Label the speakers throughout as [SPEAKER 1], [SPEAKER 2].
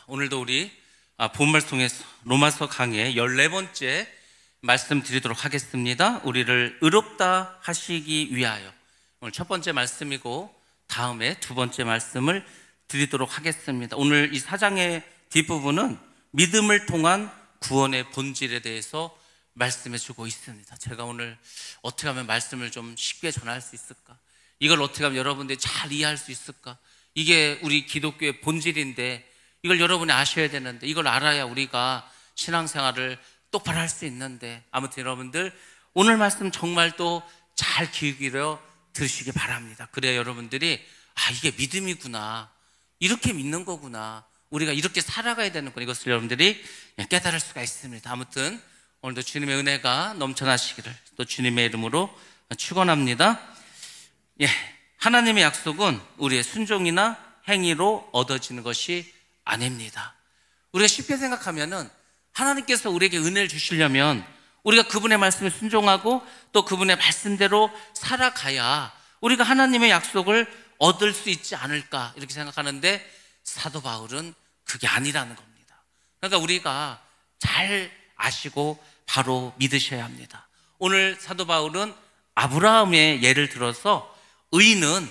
[SPEAKER 1] 오늘도 우리 본말 통해서 로마서 강의 14번째 말씀 드리도록 하겠습니다. 우리를 의롭다 하시기 위하여. 오늘 첫 번째 말씀이고 다음에 두 번째 말씀을 드리도록 하겠습니다. 오늘 이 4장의 뒷부분은 믿음을 통한 구원의 본질에 대해서 말씀해 주고 있습니다. 제가 오늘 어떻게 하면 말씀을 좀 쉽게 전할 수 있을까? 이걸 어떻게 하면 여러분들이 잘 이해할 수 있을까? 이게 우리 기독교의 본질인데 이걸 여러분이 아셔야 되는데, 이걸 알아야 우리가 신앙생활을 똑바로 할 수 있는데, 아무튼 여러분들 오늘 말씀 정말 또 잘 귀 기울여 들으시기 바랍니다. 그래야 여러분들이 이게 믿음이구나, 이렇게 믿는 거구나, 우리가 이렇게 살아가야 되는 거구나, 이것을 여러분들이 깨달을 수가 있습니다. 아무튼 오늘도 주님의 은혜가 넘쳐나시기를 또 주님의 이름으로 축원합니다. 하나님의 약속은 우리의 순종이나 행위로 얻어지는 것이 아닙니다. 우리가 쉽게 생각하면은 하나님께서 우리에게 은혜를 주시려면 우리가 그분의 말씀에 순종하고 또 그분의 말씀대로 살아가야 우리가 하나님의 약속을 얻을 수 있지 않을까, 이렇게 생각하는데 사도 바울은 그게 아니라는 겁니다. 그러니까 우리가 잘 아시고 바로 믿으셔야 합니다. 오늘 사도 바울은 아브라함의 예를 들어서 의는,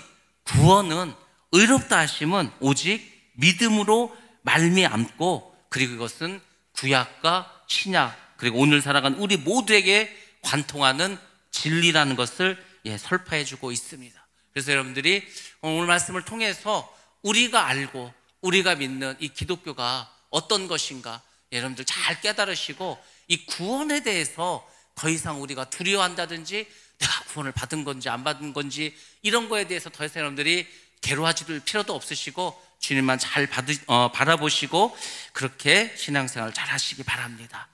[SPEAKER 1] 구원은, 의롭다 하심은 오직 믿음으로 말미암고, 그리고 이것은 구약과 신약 그리고 오늘 살아간 우리 모두에게 관통하는 진리라는 것을 설파해 주고 있습니다. 그래서 여러분들이 오늘 말씀을 통해서 우리가 알고 우리가 믿는 이 기독교가 어떤 것인가 여러분들 잘 깨달으시고, 이 구원에 대해서 더 이상 우리가 두려워한다든지 내가 구원을 받은 건지 안 받은 건지 이런 거에 대해서 더 이상 여러분들이 괴로워하실 필요도 없으시고 주님만 잘 바라보시고 그렇게 신앙생활 잘 하시기 바랍니다.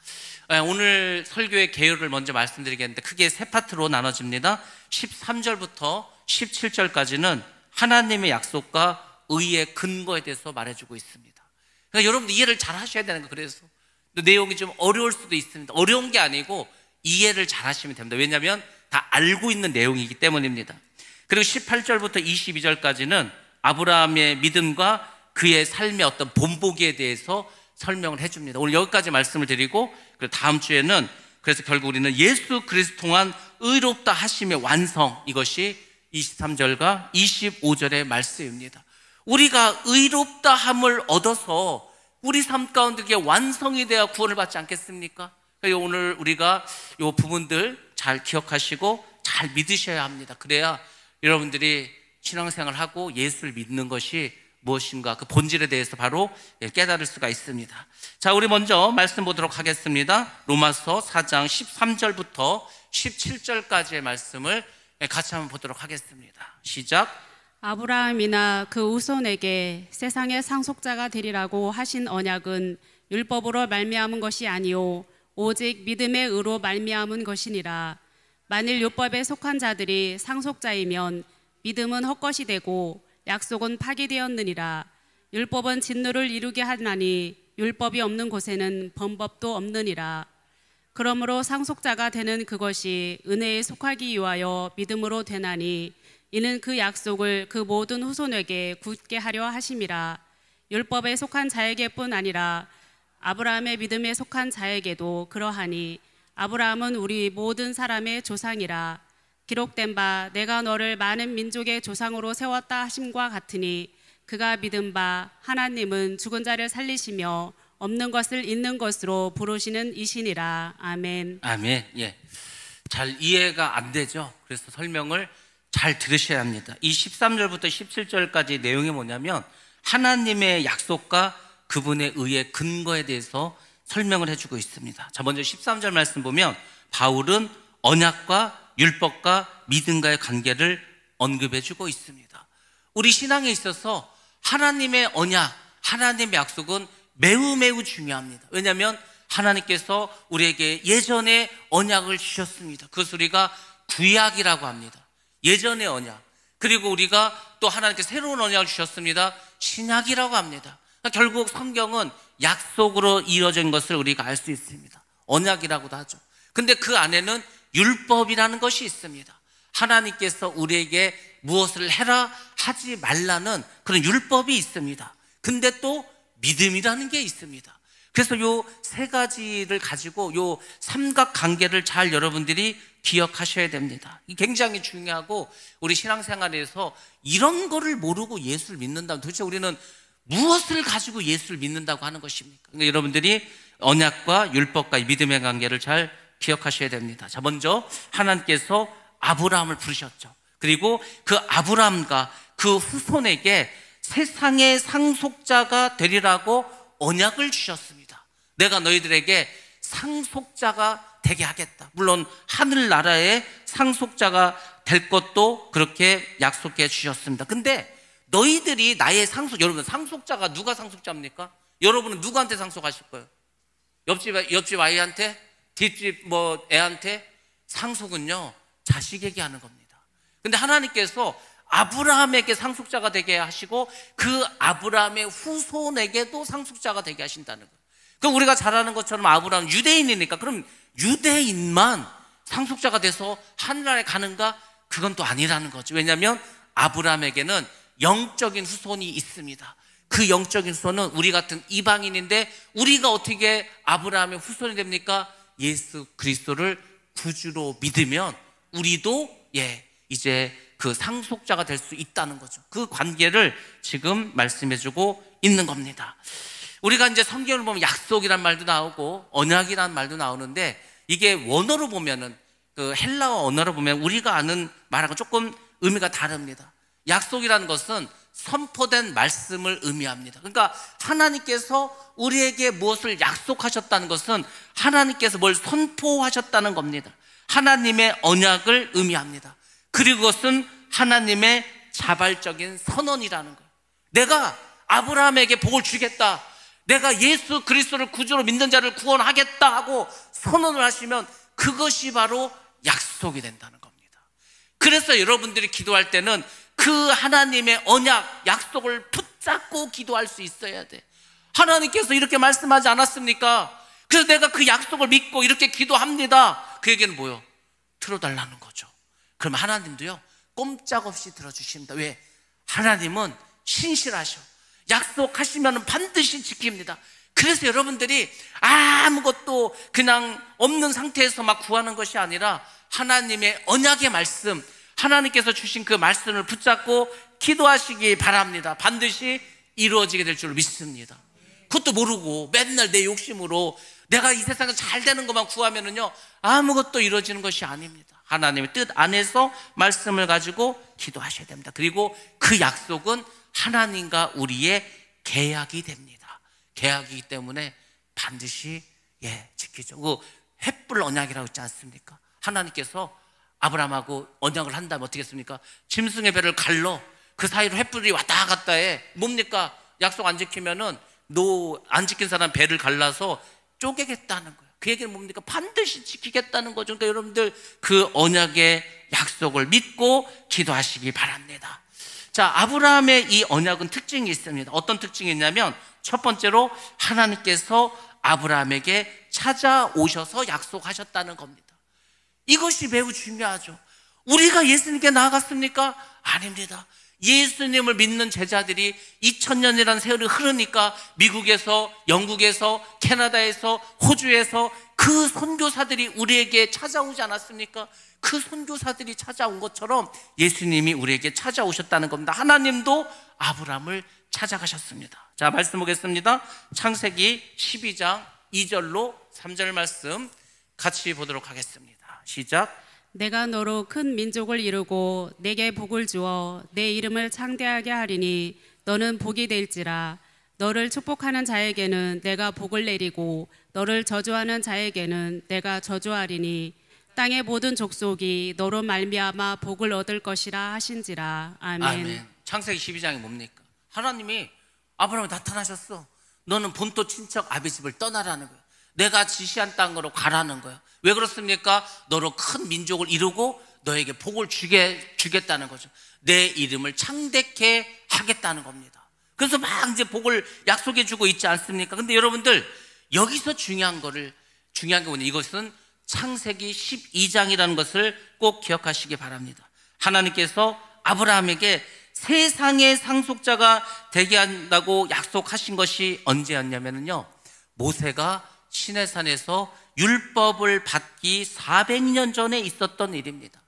[SPEAKER 1] 오늘 설교의 개요를 먼저 말씀드리겠는데 크게 세 파트로 나눠집니다. 13절부터 17절까지는 하나님의 약속과 의의 근거에 대해서 말해주고 있습니다. 그러니까 여러분들 이해를 잘 하셔야 되는 거예요. 그래서 내용이 좀 어려울 수도 있습니다. 어려운 게 아니고 이해를 잘 하시면 됩니다. 왜냐하면 다 알고 있는 내용이기 때문입니다. 그리고 18절부터 22절까지는 아브라함의 믿음과 그의 삶의 어떤 본보기에 대해서 설명을 해줍니다. 오늘 여기까지 말씀을 드리고, 그리고 다음 주에는 그래서 결국 우리는 예수 그리스도 통한 의롭다 하심의 완성, 이것이 23절과 25절의 말씀입니다. 우리가 의롭다 함을 얻어서 우리 삶 가운데 그게 완성이 되어 구원을 받지 않겠습니까? 그러니까 오늘 우리가 이 부분들 잘 기억하시고 잘 믿으셔야 합니다. 그래야 여러분들이 신앙생활을 하고 예수를 믿는 것이 무엇인가, 그 본질에 대해서 바로 깨달을 수가 있습니다. 자, 우리 먼저 말씀 보도록 하겠습니다. 로마서 4장 13절부터 17절까지의 말씀을 같이 한번 보도록 하겠습니다. 시작.
[SPEAKER 2] 아브라함이나 그 후손에게 세상의 상속자가 되리라고 하신 언약은 율법으로 말미암은 것이 아니요 오직 믿음의 의로 말미암은 것이니라. 만일 율법에 속한 자들이 상속자이면 믿음은 헛것이 되고 약속은 파기되었느니라. 율법은 진노를 이루게 하나니 율법이 없는 곳에는 범법도 없느니라. 그러므로 상속자가 되는 그것이 은혜에 속하기 위하여 믿음으로 되나니 이는 그 약속을 그 모든 후손에게 굳게 하려 하심이라. 율법에 속한 자에게뿐 아니라 아브라함의 믿음에 속한 자에게도 그러하니 아브라함은 우리 모든 사람의 조상이라. 기록된 바 내가 너를 많은 민족의 조상으로 세웠다 하심과 같으니 그가 믿은 바 하나님은 죽은 자를 살리시며 없는 것을 있는 것으로 부르시는 이시니라. 아멘.
[SPEAKER 1] 아멘. 잘 이해가 안 되죠? 그래서 설명을 잘 들으셔야 합니다. 이 13절부터 17절까지 내용이 뭐냐면 하나님의 약속과 그분의 의의 근거에 대해서 설명을 해주고 있습니다. 자, 먼저 13절 말씀 보면 바울은 언약과 율법과 믿음과의 관계를 언급해주고 있습니다. 우리 신앙에 있어서 하나님의 언약, 하나님의 약속은 매우 매우 중요합니다. 왜냐하면 하나님께서 우리에게 예전에 언약을 주셨습니다. 그것을 우리가 구약이라고 합니다. 예전의 언약. 그리고 우리가 또 하나님께서 새로운 언약을 주셨습니다. 신약이라고 합니다. 그러니까 결국 성경은 약속으로 이루어진 것을 우리가 알 수 있습니다. 언약이라고도 하죠. 근데 그 안에는 율법이라는 것이 있습니다. 하나님께서 우리에게 무엇을 해라 하지 말라는 그런 율법이 있습니다. 근데 또 믿음이라는 게 있습니다. 그래서 요 세 가지를 가지고 요 삼각관계를 잘 여러분들이 기억하셔야 됩니다. 이게 굉장히 중요하고, 우리 신앙생활에서 이런 거를 모르고 예수를 믿는다면 도대체 우리는 무엇을 가지고 예수를 믿는다고 하는 것입니까? 그러니까 여러분들이 언약과 율법과 믿음의 관계를 잘 기억하셔야 됩니다. 자, 먼저 하나님께서 아브라함을 부르셨죠. 그리고 그 아브라함과 그 후손에게 세상의 상속자가 되리라고 언약을 주셨습니다. 내가 너희들에게 상속자가 되게 하겠다. 물론 하늘나라의 상속자가 될 것도 그렇게 약속해 주셨습니다. 근데 너희들이 나의 여러분, 상속자가 누가 상속자입니까? 여러분은 누구한테 상속하실 거예요? 옆집 아이한테? 뒷집 애한테? 상속은요, 자식에게 하는 겁니다. 근데 하나님께서 아브라함에게 상속자가 되게 하시고 그 아브라함의 후손에게도 상속자가 되게 하신다는 거예요. 그럼 우리가 잘 아는 것처럼 아브라함은 유대인이니까 그럼 유대인만 상속자가 돼서 하늘나라에 가는가? 그건 또 아니라는 거죠. 왜냐하면 아브라함에게는 영적인 후손이 있습니다. 그 영적인 후손은 우리 같은 이방인인데, 우리가 어떻게 아브라함의 후손이 됩니까? 예수 그리스도를 구주로 믿으면 우리도 이제 그 상속자가 될 수 있다는 거죠. 그 관계를 지금 말씀해주고 있는 겁니다. 우리가 이제 성경을 보면 약속이란 말도 나오고 언약이란 말도 나오는데, 이게 원어로 보면은, 그 헬라어 언어로 보면 우리가 아는 말하고 조금 의미가 다릅니다. 약속이라는 것은 선포된 말씀을 의미합니다. 그러니까 하나님께서 우리에게 무엇을 약속하셨다는 것은 하나님께서 뭘 선포하셨다는 겁니다. 하나님의 언약을 의미합니다. 그리고 그것은 하나님의 자발적인 선언이라는 거예요. 내가 아브라함에게 복을 주겠다, 내가 예수 그리스도를 구주로 믿는 자를 구원하겠다 하고 선언을 하시면 그것이 바로 약속이 된다는 겁니다. 그래서 여러분들이 기도할 때는 그 하나님의 언약, 약속을 붙잡고 기도할 수 있어야 돼. 하나님께서 이렇게 말씀하지 않았습니까? 그래서 내가 그 약속을 믿고 이렇게 기도합니다. 그 얘기는 뭐예요? 들어달라는 거죠. 그러면 하나님도요, 꼼짝없이 들어주십니다. 왜? 하나님은 신실하셔. 약속하시면 반드시 지킵니다. 그래서 여러분들이 아무것도 그냥 없는 상태에서 막 구하는 것이 아니라 하나님의 언약의 말씀, 하나님께서 주신 그 말씀을 붙잡고 기도하시기 바랍니다. 반드시 이루어지게 될 줄 믿습니다. 그것도 모르고 맨날 내 욕심으로 내가 이 세상에 잘 되는 것만 구하면은요, 아무것도 이루어지는 것이 아닙니다. 하나님의 뜻 안에서 말씀을 가지고 기도하셔야 됩니다. 그리고 그 약속은 하나님과 우리의 계약이 됩니다. 계약이기 때문에 반드시 지키죠. 그 횃불 언약이라고 있지 않습니까? 하나님께서 아브라함하고 언약을 한다면 어떻게 했습니까? 짐승의 배를 갈러 그 사이로 횃불이 왔다 갔다 해. 뭡니까? 약속 안 지키면은 안 지킨 사람 배를 갈라서 쪼개겠다는 거예요. 그 얘기는 뭡니까? 반드시 지키겠다는 거죠. 그러니까 여러분들 그 언약의 약속을 믿고 기도하시기 바랍니다. 자, 아브라함의 이 언약은 특징이 있습니다. 어떤 특징이 있냐면, 첫 번째로 하나님께서 아브라함에게 찾아오셔서 약속하셨다는 겁니다. 이것이 매우 중요하죠. 우리가 예수님께 나아갔습니까? 아닙니다. 예수님을 믿는 제자들이 2000년이라는 세월이 흐르니까 미국에서, 영국에서, 캐나다에서, 호주에서 그 선교사들이 우리에게 찾아오지 않았습니까? 그 선교사들이 찾아온 것처럼 예수님이 우리에게 찾아오셨다는 겁니다. 하나님도 아브라함을 찾아가셨습니다. 자, 말씀 보겠습니다. 창세기 12장 2절로 3절 말씀 같이 보도록 하겠습니다. 시작.
[SPEAKER 2] 내가 너로 큰 민족을 이루고 내게 복을 주어 내 이름을 창대하게 하리니 너는 복이 될지라. 너를 축복하는 자에게는 내가 복을 내리고 너를 저주하는 자에게는 내가 저주하리니 땅의 모든 족속이 너로 말미암아 복을 얻을 것이라 하신지라. 아멘.
[SPEAKER 1] 아멘. 창세기 12장이 뭡니까? 하나님이 아브라함에 나타나셨어. 너는 본토 친척 아비집을 떠나라는 거야. 내가 지시한 땅으로 가라는 거야. 왜 그렇습니까? 너로 큰 민족을 이루고 너에게 복을 주겠다는 거죠. 내 이름을 창대케 하겠다는 겁니다. 그래서 막 이제 복을 약속해 주고 있지 않습니까? 근데 여러분들, 여기서 중요한 게 뭐냐? 이것은 창세기 12장이라는 것을 꼭 기억하시기 바랍니다. 하나님께서 아브라함에게 세상의 상속자가 되게 한다고 약속하신 것이 언제였냐면요, 모세가 시내산에서 율법을 받기 400년 전에 있었던 일입니다.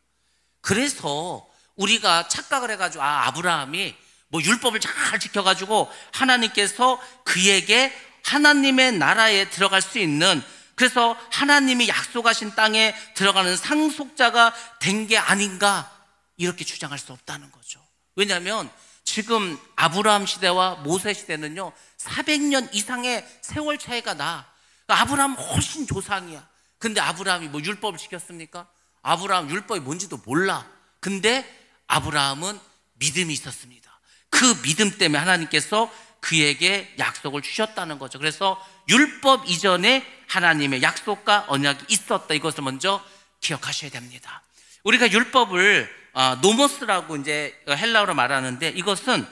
[SPEAKER 1] 그래서 우리가 착각을 해가지고 아브라함이 뭐 율법을 잘 지켜가지고 하나님께서 그에게 하나님의 나라에 들어갈 수 있는, 그래서 하나님이 약속하신 땅에 들어가는 상속자가 된 게 아닌가, 이렇게 주장할 수 없다는 거죠. 왜냐하면 지금 아브라함 시대와 모세 시대는요 400년 이상의 세월 차이가 나. 아브라함은 훨씬 조상이야. 근데 아브라함이 뭐 율법을 지켰습니까? 아브라함 율법이 뭔지도 몰라. 근데 아브라함은 믿음이 있었습니다. 그 믿음 때문에 하나님께서 그에게 약속을 주셨다는 거죠. 그래서 율법 이전에 하나님의 약속과 언약이 있었다, 이것을 먼저 기억하셔야 됩니다. 우리가 율법을 노모스라고 이제 헬라어로 말하는데, 이것은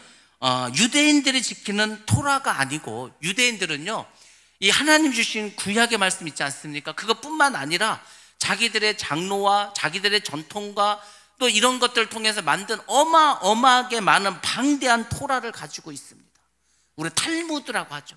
[SPEAKER 1] 유대인들이 지키는 토라가 아니고, 유대인들은요 이 하나님 주신 구약의 말씀 있지 않습니까? 그것뿐만 아니라 자기들의 장로와 자기들의 전통과 또 이런 것들을 통해서 만든 어마어마하게 많은 방대한 토라를 가지고 있습니다. 우리 탈무드라고 하죠.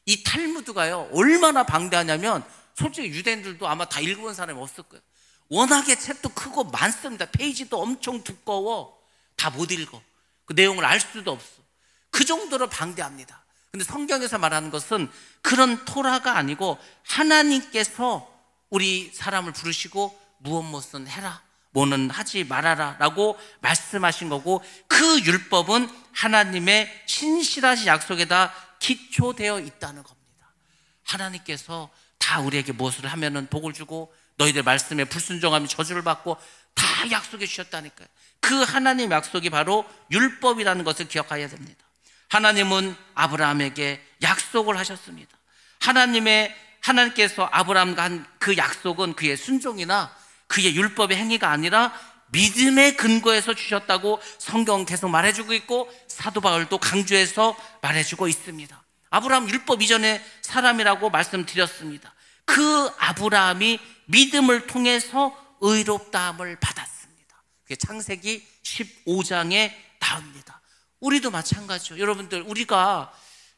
[SPEAKER 1] 이 탈무드가요 얼마나 방대하냐면, 솔직히 유대인들도 아마 다 읽어본 사람이 없을 거예요. 워낙에 책도 크고 많습니다. 페이지도 엄청 두꺼워. 다 못 읽어. 그 내용을 알 수도 없어. 그 정도로 방대합니다. 근데 성경에서 말하는 것은 그런 토라가 아니고, 하나님께서 우리 사람을 부르시고 무엇 해라, 뭐는 하지 말아라 라고 말씀하신 거고, 그 율법은 하나님의 신실하신 약속에다 기초되어 있다는 겁니다. 하나님께서 다 우리에게 무엇을 하면은 복을 주고, 너희들 말씀에 불순종하면 저주를 받고, 다 약속해 주셨다니까요. 그 하나님 약속이 바로 율법이라는 것을 기억해야 됩니다. 하나님은 아브라함에게 약속을 하셨습니다. 하나님께서 아브라함과 한 그 약속은 그의 순종이나 그의 율법의 행위가 아니라 믿음의 근거에서 주셨다고 성경 계속 말해주고 있고, 사도 바울도 강조해서 말해주고 있습니다. 아브라함 율법 이전의 사람이라고 말씀드렸습니다. 그 아브라함이 믿음을 통해서 의롭다함을 받았습니다. 그게 창세기 15장에 나옵니다. 우리도 마찬가지죠. 여러분들,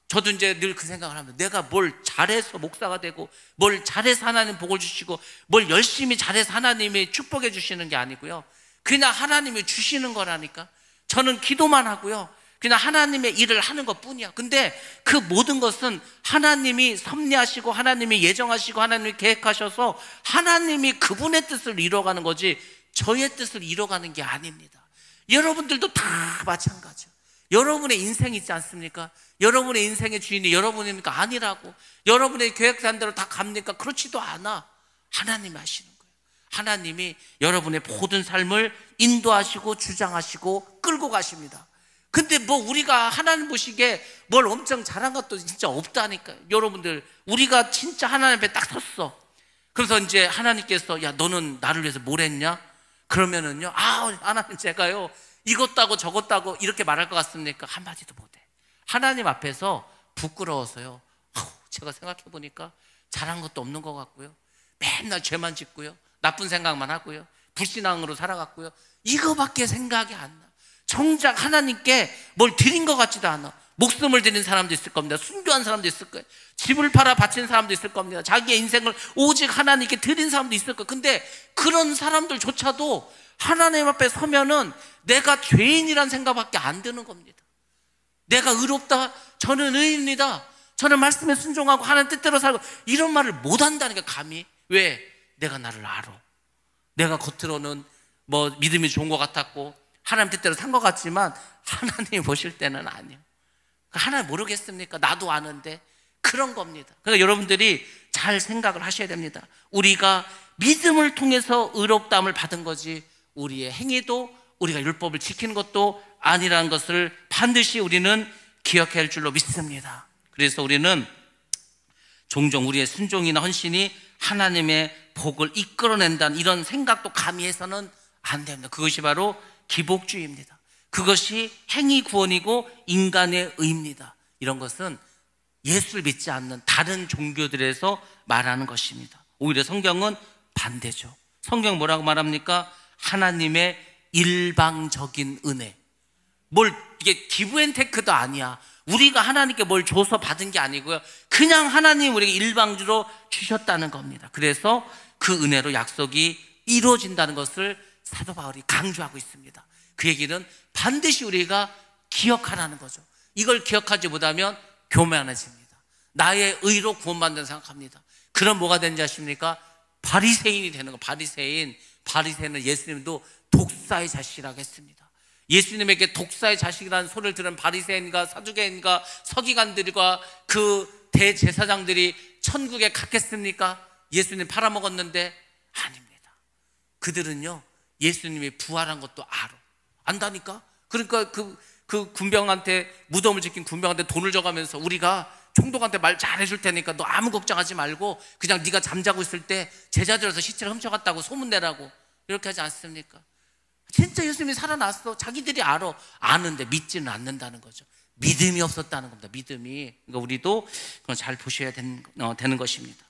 [SPEAKER 1] 저도 이제 늘 그 생각을 합니다. 내가 뭘 잘해서 목사가 되고, 뭘 잘해서 하나님 복을 주시고, 뭘 열심히 잘해서 하나님이 축복해 주시는 게 아니고요, 그냥 하나님이 주시는 거라니까. 저는 기도만 하고요, 그냥 하나님의 일을 하는 것 뿐이야. 근데 그 모든 것은 하나님이 섭리하시고, 하나님이 예정하시고, 하나님이 계획하셔서 하나님이 그분의 뜻을 이뤄가는 거지, 저의 뜻을 이뤄가는 게 아닙니다. 여러분들도 다 마찬가지예요. 여러분의 인생 있지 않습니까? 여러분의 인생의 주인이 여러분입니까? 아니라고. 여러분의 계획한 대로 다 갑니까? 그렇지도 않아. 하나님이 하시는 거예요. 하나님이 여러분의 모든 삶을 인도하시고 주장하시고 끌고 가십니다. 근데 뭐 우리가 하나님 보시기에 뭘 엄청 잘한 것도 진짜 없다니까요. 여러분들, 우리가 진짜 하나님 앞에 딱 섰어. 그래서 이제 하나님께서, 야, 너는 나를 위해서 뭘 했냐? 그러면은요, 하나님, 제가요 이것도 하고 저것도 하고 이렇게 말할 것 같습니까? 한마디도 못해. 하나님 앞에서 부끄러워서요, 제가 생각해보니까 잘한 것도 없는 것 같고요, 맨날 죄만 짓고요, 나쁜 생각만 하고요, 불신앙으로 살아갔고요, 이거밖에 생각이 안 나. 정작 하나님께 뭘 드린 것 같지도 않아. 목숨을 드린 사람도 있을 겁니다. 순교한 사람도 있을 거예요. 집을 팔아 바친 사람도 있을 겁니다. 자기의 인생을 오직 하나님께 드린 사람도 있을 거예요. 근데 그런 사람들조차도 하나님 앞에 서면은 내가 죄인이란 생각밖에 안 드는 겁니다. 내가 의롭다, 저는 의인입니다, 저는 말씀에 순종하고 하나님 뜻대로 살고, 이런 말을 못 한다니까. 감히. 왜? 내가 나를 알아. 내가 겉으로는 뭐 믿음이 좋은 것 같았고 하나님 뜻대로 산 것 같지만, 하나님이 보실 때는 아니에요. 하나님 모르겠습니까? 나도 아는데. 그런 겁니다. 그러니까 여러분들이 잘 생각을 하셔야 됩니다. 우리가 믿음을 통해서 의롭다함을 받은 거지, 우리의 행위도, 우리가 율법을 지키는 것도 아니라는 것을 반드시 우리는 기억해야 할 줄로 믿습니다. 그래서 우리는 종종 우리의 순종이나 헌신이 하나님의 복을 이끌어낸다는 이런 생각도 가미해서는 안 됩니다. 그것이 바로 기복주의입니다. 그것이 행위 구원이고 인간의 의입니다. 이런 것은 예수를 믿지 않는 다른 종교들에서 말하는 것입니다. 오히려 성경은 반대죠. 성경 뭐라고 말합니까? 하나님의 일방적인 은혜. 뭘 이게 기브앤테크도 아니야. 우리가 하나님께 뭘 줘서 받은 게 아니고요. 그냥 하나님 우리에게 일방적으로 주셨다는 겁니다. 그래서 그 은혜로 약속이 이루어진다는 것을 사도 바울이 강조하고 있습니다. 그 얘기는 반드시 우리가 기억하라는 거죠. 이걸 기억하지 못하면 교만해집니다. 나의 의로 구원받는다 생각합니다. 그럼 뭐가 되는지 아십니까? 바리새인이 되는 거. 바리새인은 예수님도 독사의 자식이라고 했습니다. 예수님에게 독사의 자식이라는 소리를 들은 바리새인과 사두개인과 서기관들과 그 대제사장들이 천국에 갔겠습니까? 예수님 팔아먹었는데 아닙니다. 그들은요, 예수님이 부활한 것도 안다니까? 그러니까 그 군병한테, 무덤을 지킨 군병한테 돈을 줘가면서 우리가 총독한테 말 잘해줄 테니까 너 아무 걱정하지 말고 그냥 네가 잠자고 있을 때 제자들에서 시체를 훔쳐갔다고 소문내라고, 이렇게 하지 않습니까? 진짜 예수님이 살아났어. 자기들이 아는데 믿지는 않는다는 거죠. 믿음이 없었다는 겁니다. 믿음이. 그러니까 우리도 그건 잘 보셔야 되는 것입니다.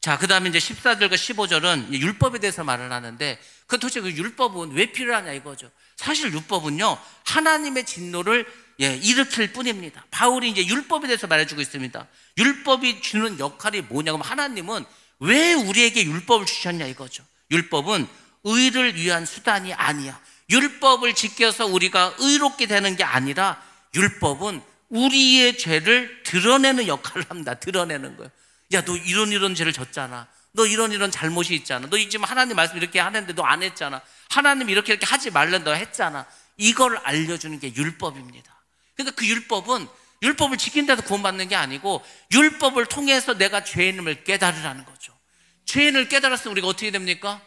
[SPEAKER 1] 자, 그 다음에 이제 14절과 15절은 율법에 대해서 말을 하는데, 그 도대체 그 율법은 왜 필요하냐 이거죠. 사실 율법은요, 하나님의 진노를 일으킬 뿐입니다. 바울이 이제 율법에 대해서 말해주고 있습니다. 율법이 주는 역할이 뭐냐면, 하나님은 왜 우리에게 율법을 주셨냐 이거죠. 율법은 의를 위한 수단이 아니야. 율법을 지켜서 우리가 의롭게 되는 게 아니라, 율법은 우리의 죄를 드러내는 역할을 합니다. 드러내는 거예요. 야, 너 이런 죄를 졌잖아. 너 이런 잘못이 있잖아. 너 지금 하나님 말씀 이렇게 하는데 너 안 했잖아. 하나님 이렇게 하지 말란 너 했잖아. 이걸 알려주는 게 율법입니다. 그러니까 그 율법을 지킨다고 구원받는 게 아니고, 율법을 통해서 내가 죄인임을 깨달으라는 거죠. 죄인을 깨달았으면 우리가 어떻게 됩니까?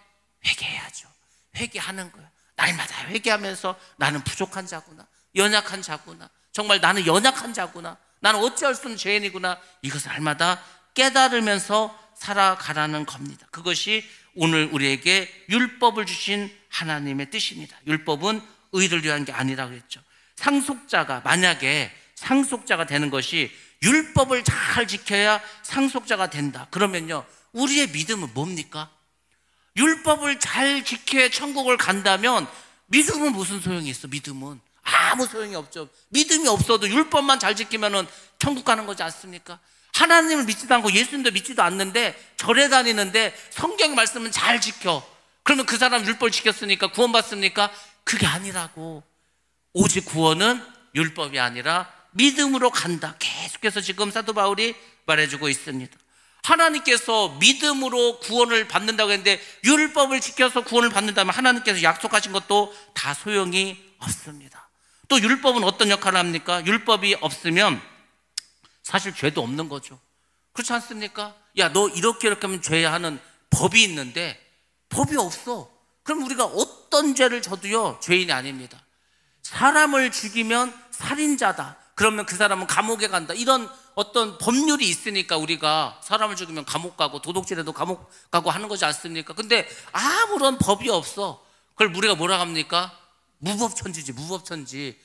[SPEAKER 1] 회개해야죠. 회개하는 거예요. 날마다 회개하면서 나는 부족한 자구나, 연약한 자구나, 정말 나는 연약한 자구나, 나는 어찌할 수 없는 죄인이구나, 이것을 날마다 깨달으면서 살아가라는 겁니다. 그것이 오늘 우리에게 율법을 주신 하나님의 뜻입니다. 율법은 의를 위한 게 아니라고 했죠. 만약에 상속자가 되는 것이 율법을 잘 지켜야 상속자가 된다. 그러면요, 우리의 믿음은 뭡니까? 율법을 잘 지켜야 천국을 간다면 믿음은 무슨 소용이 있어? 믿음은 아무 소용이 없죠. 믿음이 없어도 율법만 잘 지키면 천국 가는 거지 않습니까? 하나님을 믿지도 않고 예수님도 믿지도 않는데 절에 다니는데 성경 말씀은 잘 지켜. 그러면 그 사람 율법을 지켰으니까 구원받습니까? 그게 아니라고. 오직 구원은 율법이 아니라 믿음으로 간다. 계속해서 지금 사도 바울이 말해주고 있습니다. 하나님께서 믿음으로 구원을 받는다고 했는데 율법을 지켜서 구원을 받는다면 하나님께서 약속하신 것도 다 소용이 없습니다. 또 율법은 어떤 역할을 합니까? 율법이 없으면 사실 죄도 없는 거죠. 그렇지 않습니까? 야, 너 이렇게 하면 죄야 하는 법이 있는데 법이 없어. 그럼 우리가 어떤 죄를 져도요, 죄인이 아닙니다. 사람을 죽이면 살인자다. 그러면 그 사람은 감옥에 간다. 이런 어떤 법률이 있으니까 우리가 사람을 죽이면 감옥 가고 도둑질해도 감옥 가고 하는 거지 않습니까? 근데 아무런 법이 없어. 그걸 우리가 뭐라 합니까? 무법천지지. 무법천지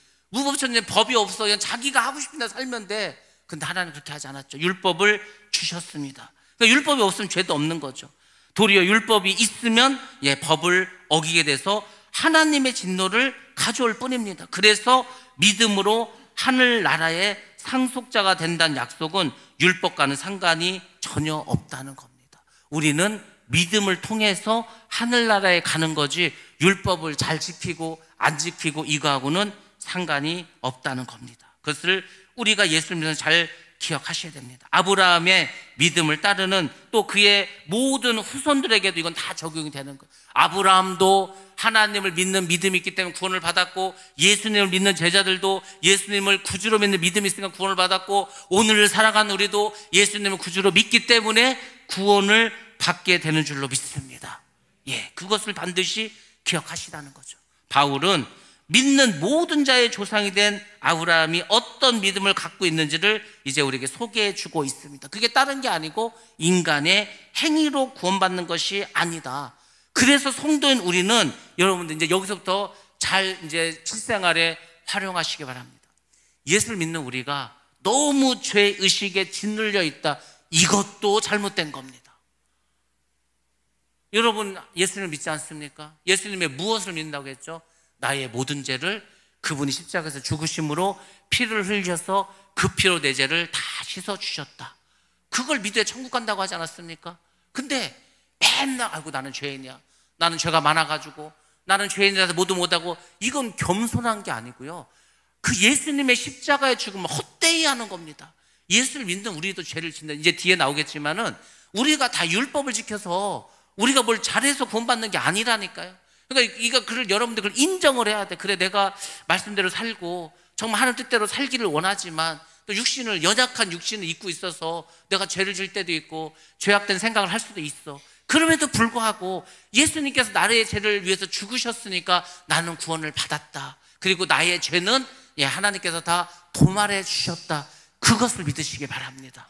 [SPEAKER 1] 법이 없어. 그냥 자기가 하고 싶은 대로 살면 돼. 근데 하나님 그렇게 하지 않았죠. 율법을 주셨습니다. 그러니까 율법이 없으면 죄도 없는 거죠. 도리어 율법이 있으면 법을 어기게 돼서 하나님의 진노를 가져올 뿐입니다. 그래서 믿음으로 하늘나라의 상속자가 된다는 약속은 율법과는 상관이 전혀 없다는 겁니다. 우리는 믿음을 통해서 하늘나라에 가는 거지 율법을 잘 지키고 안 지키고 이거하고는 상관이 없다는 겁니다. 그것을 우리가 예수를 믿어서 잘 기억하셔야 됩니다. 아브라함의 믿음을 따르는 또 그의 모든 후손들에게도 이건 다 적용이 되는 거예요. 아브라함도 하나님을 믿는 믿음이 있기 때문에 구원을 받았고, 예수님을 믿는 제자들도 예수님을 구주로 믿는 믿음이 있으니까 구원을 받았고, 오늘을 살아가는 우리도 예수님을 구주로 믿기 때문에 구원을 받게 되는 줄로 믿습니다. 그것을 반드시 기억하시라는 거죠. 바울은 믿는 모든 자의 조상이 된 아브라함이 어떤 믿음을 갖고 있는지를 이제 우리에게 소개해 주고 있습니다. 그게 다른 게 아니고 인간의 행위로 구원받는 것이 아니다. 그래서 성도인 우리는 여러분들 이제 여기서부터 잘 이제 실생활에 활용하시기 바랍니다. 예수를 믿는 우리가 너무 죄의식에 짓눌려 있다. 이것도 잘못된 겁니다. 여러분 예수님을 믿지 않습니까? 예수님의 무엇을 믿는다고 했죠? 나의 모든 죄를 그분이 십자가에서 죽으심으로 피를 흘려서 그 피로 내 죄를 다 씻어주셨다. 그걸 믿어야 천국 간다고 하지 않았습니까? 근데 맨날 아이고 나는 죄인이야, 나는 죄가 많아가지고, 나는 죄인이라서 모두 못하고, 이건 겸손한 게 아니고요, 그 예수님의 십자가의 죽음을 헛되이 하는 겁니다. 예수를 믿는 우리도 죄를 짓는다. 이제 뒤에 나오겠지만은 우리가 다 율법을 지켜서 우리가 뭘 잘해서 구원받는 게 아니라니까요. 그러니까 그걸 여러분들 그걸 인정을 해야 돼. 그래, 내가 말씀대로 살고 정말 하나님 뜻대로 살기를 원하지만 또 연약한 육신을 입고 있어서 내가 죄를 질 때도 있고 죄악된 생각을 할 수도 있어. 그럼에도 불구하고 예수님께서 나의 죄를 위해서 죽으셨으니까 나는 구원을 받았다. 그리고 나의 죄는 하나님께서 다 도말해 주셨다. 그것을 믿으시기 바랍니다.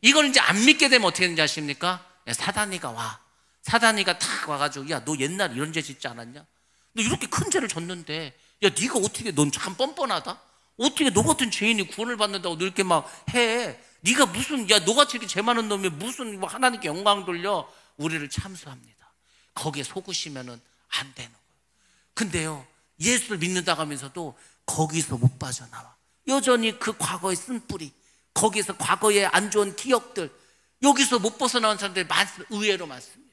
[SPEAKER 1] 이걸 이제 안 믿게 되면 어떻게 되는지 아십니까? 사단이가 와. 사단이가 탁 와가지고, 야, 너 옛날에 이런 죄 짓지 않았냐? 너 이렇게 큰 죄를 졌는데, 야, 네가 어떻게, 넌 참 뻔뻔하다? 어떻게 너 같은 죄인이 구원을 받는다고 너 이렇게 막 해? 네가 무슨, 야, 너같이 이렇게 죄 많은 놈이 무슨 하나님께 영광 돌려? 우리를 참수합니다. 거기에 속으시면은 안 되는 거예요. 근데요, 예수를 믿는다고 하면서도 거기서 못 빠져나와. 여전히 그 과거의 쓴뿌리, 거기서 과거의 안 좋은 기억들, 여기서 못 벗어나온 사람들이 의외로 많습니다.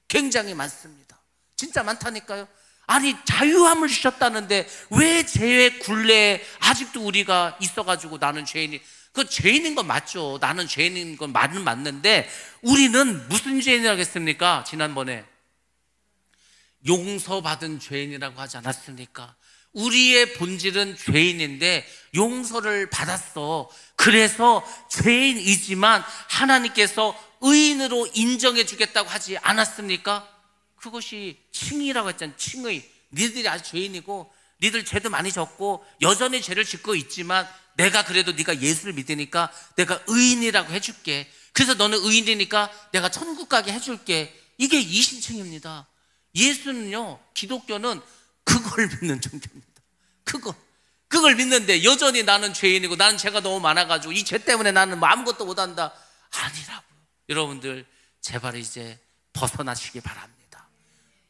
[SPEAKER 1] 굉장히 많습니다. 진짜 많다니까요. 아니, 자유함을 주셨다는데 왜 죄의 굴레에 아직도 우리가 있어가지고 나는 죄인이, 그 죄인인 건 맞죠. 나는 죄인인 건 맞는데 우리는 무슨 죄인이라고 했습니까? 지난번에 용서받은 죄인이라고 하지 않았습니까? 우리의 본질은 죄인인데 용서를 받았어. 그래서 죄인이지만 하나님께서 의인으로 인정해 주겠다고 하지 않았습니까? 그것이 칭의라고 했잖아요. 칭의. 니들이 아주 죄인이고 니들 죄도 많이 졌고 여전히 죄를 짓고 있지만 내가 그래도 네가 예수를 믿으니까 내가 의인이라고 해줄게. 그래서 너는 의인이니까 내가 천국 가게 해줄게. 이게 이신칭입니다. 예수는요, 기독교는 그걸 믿는 종교입니다. 그걸 믿는데 여전히 나는 죄인이고 나는 죄가 너무 많아가지고 이 죄 때문에 나는 뭐 아무것도 못한다. 아니라고요. 여러분들 제발 이제 벗어나시기 바랍니다.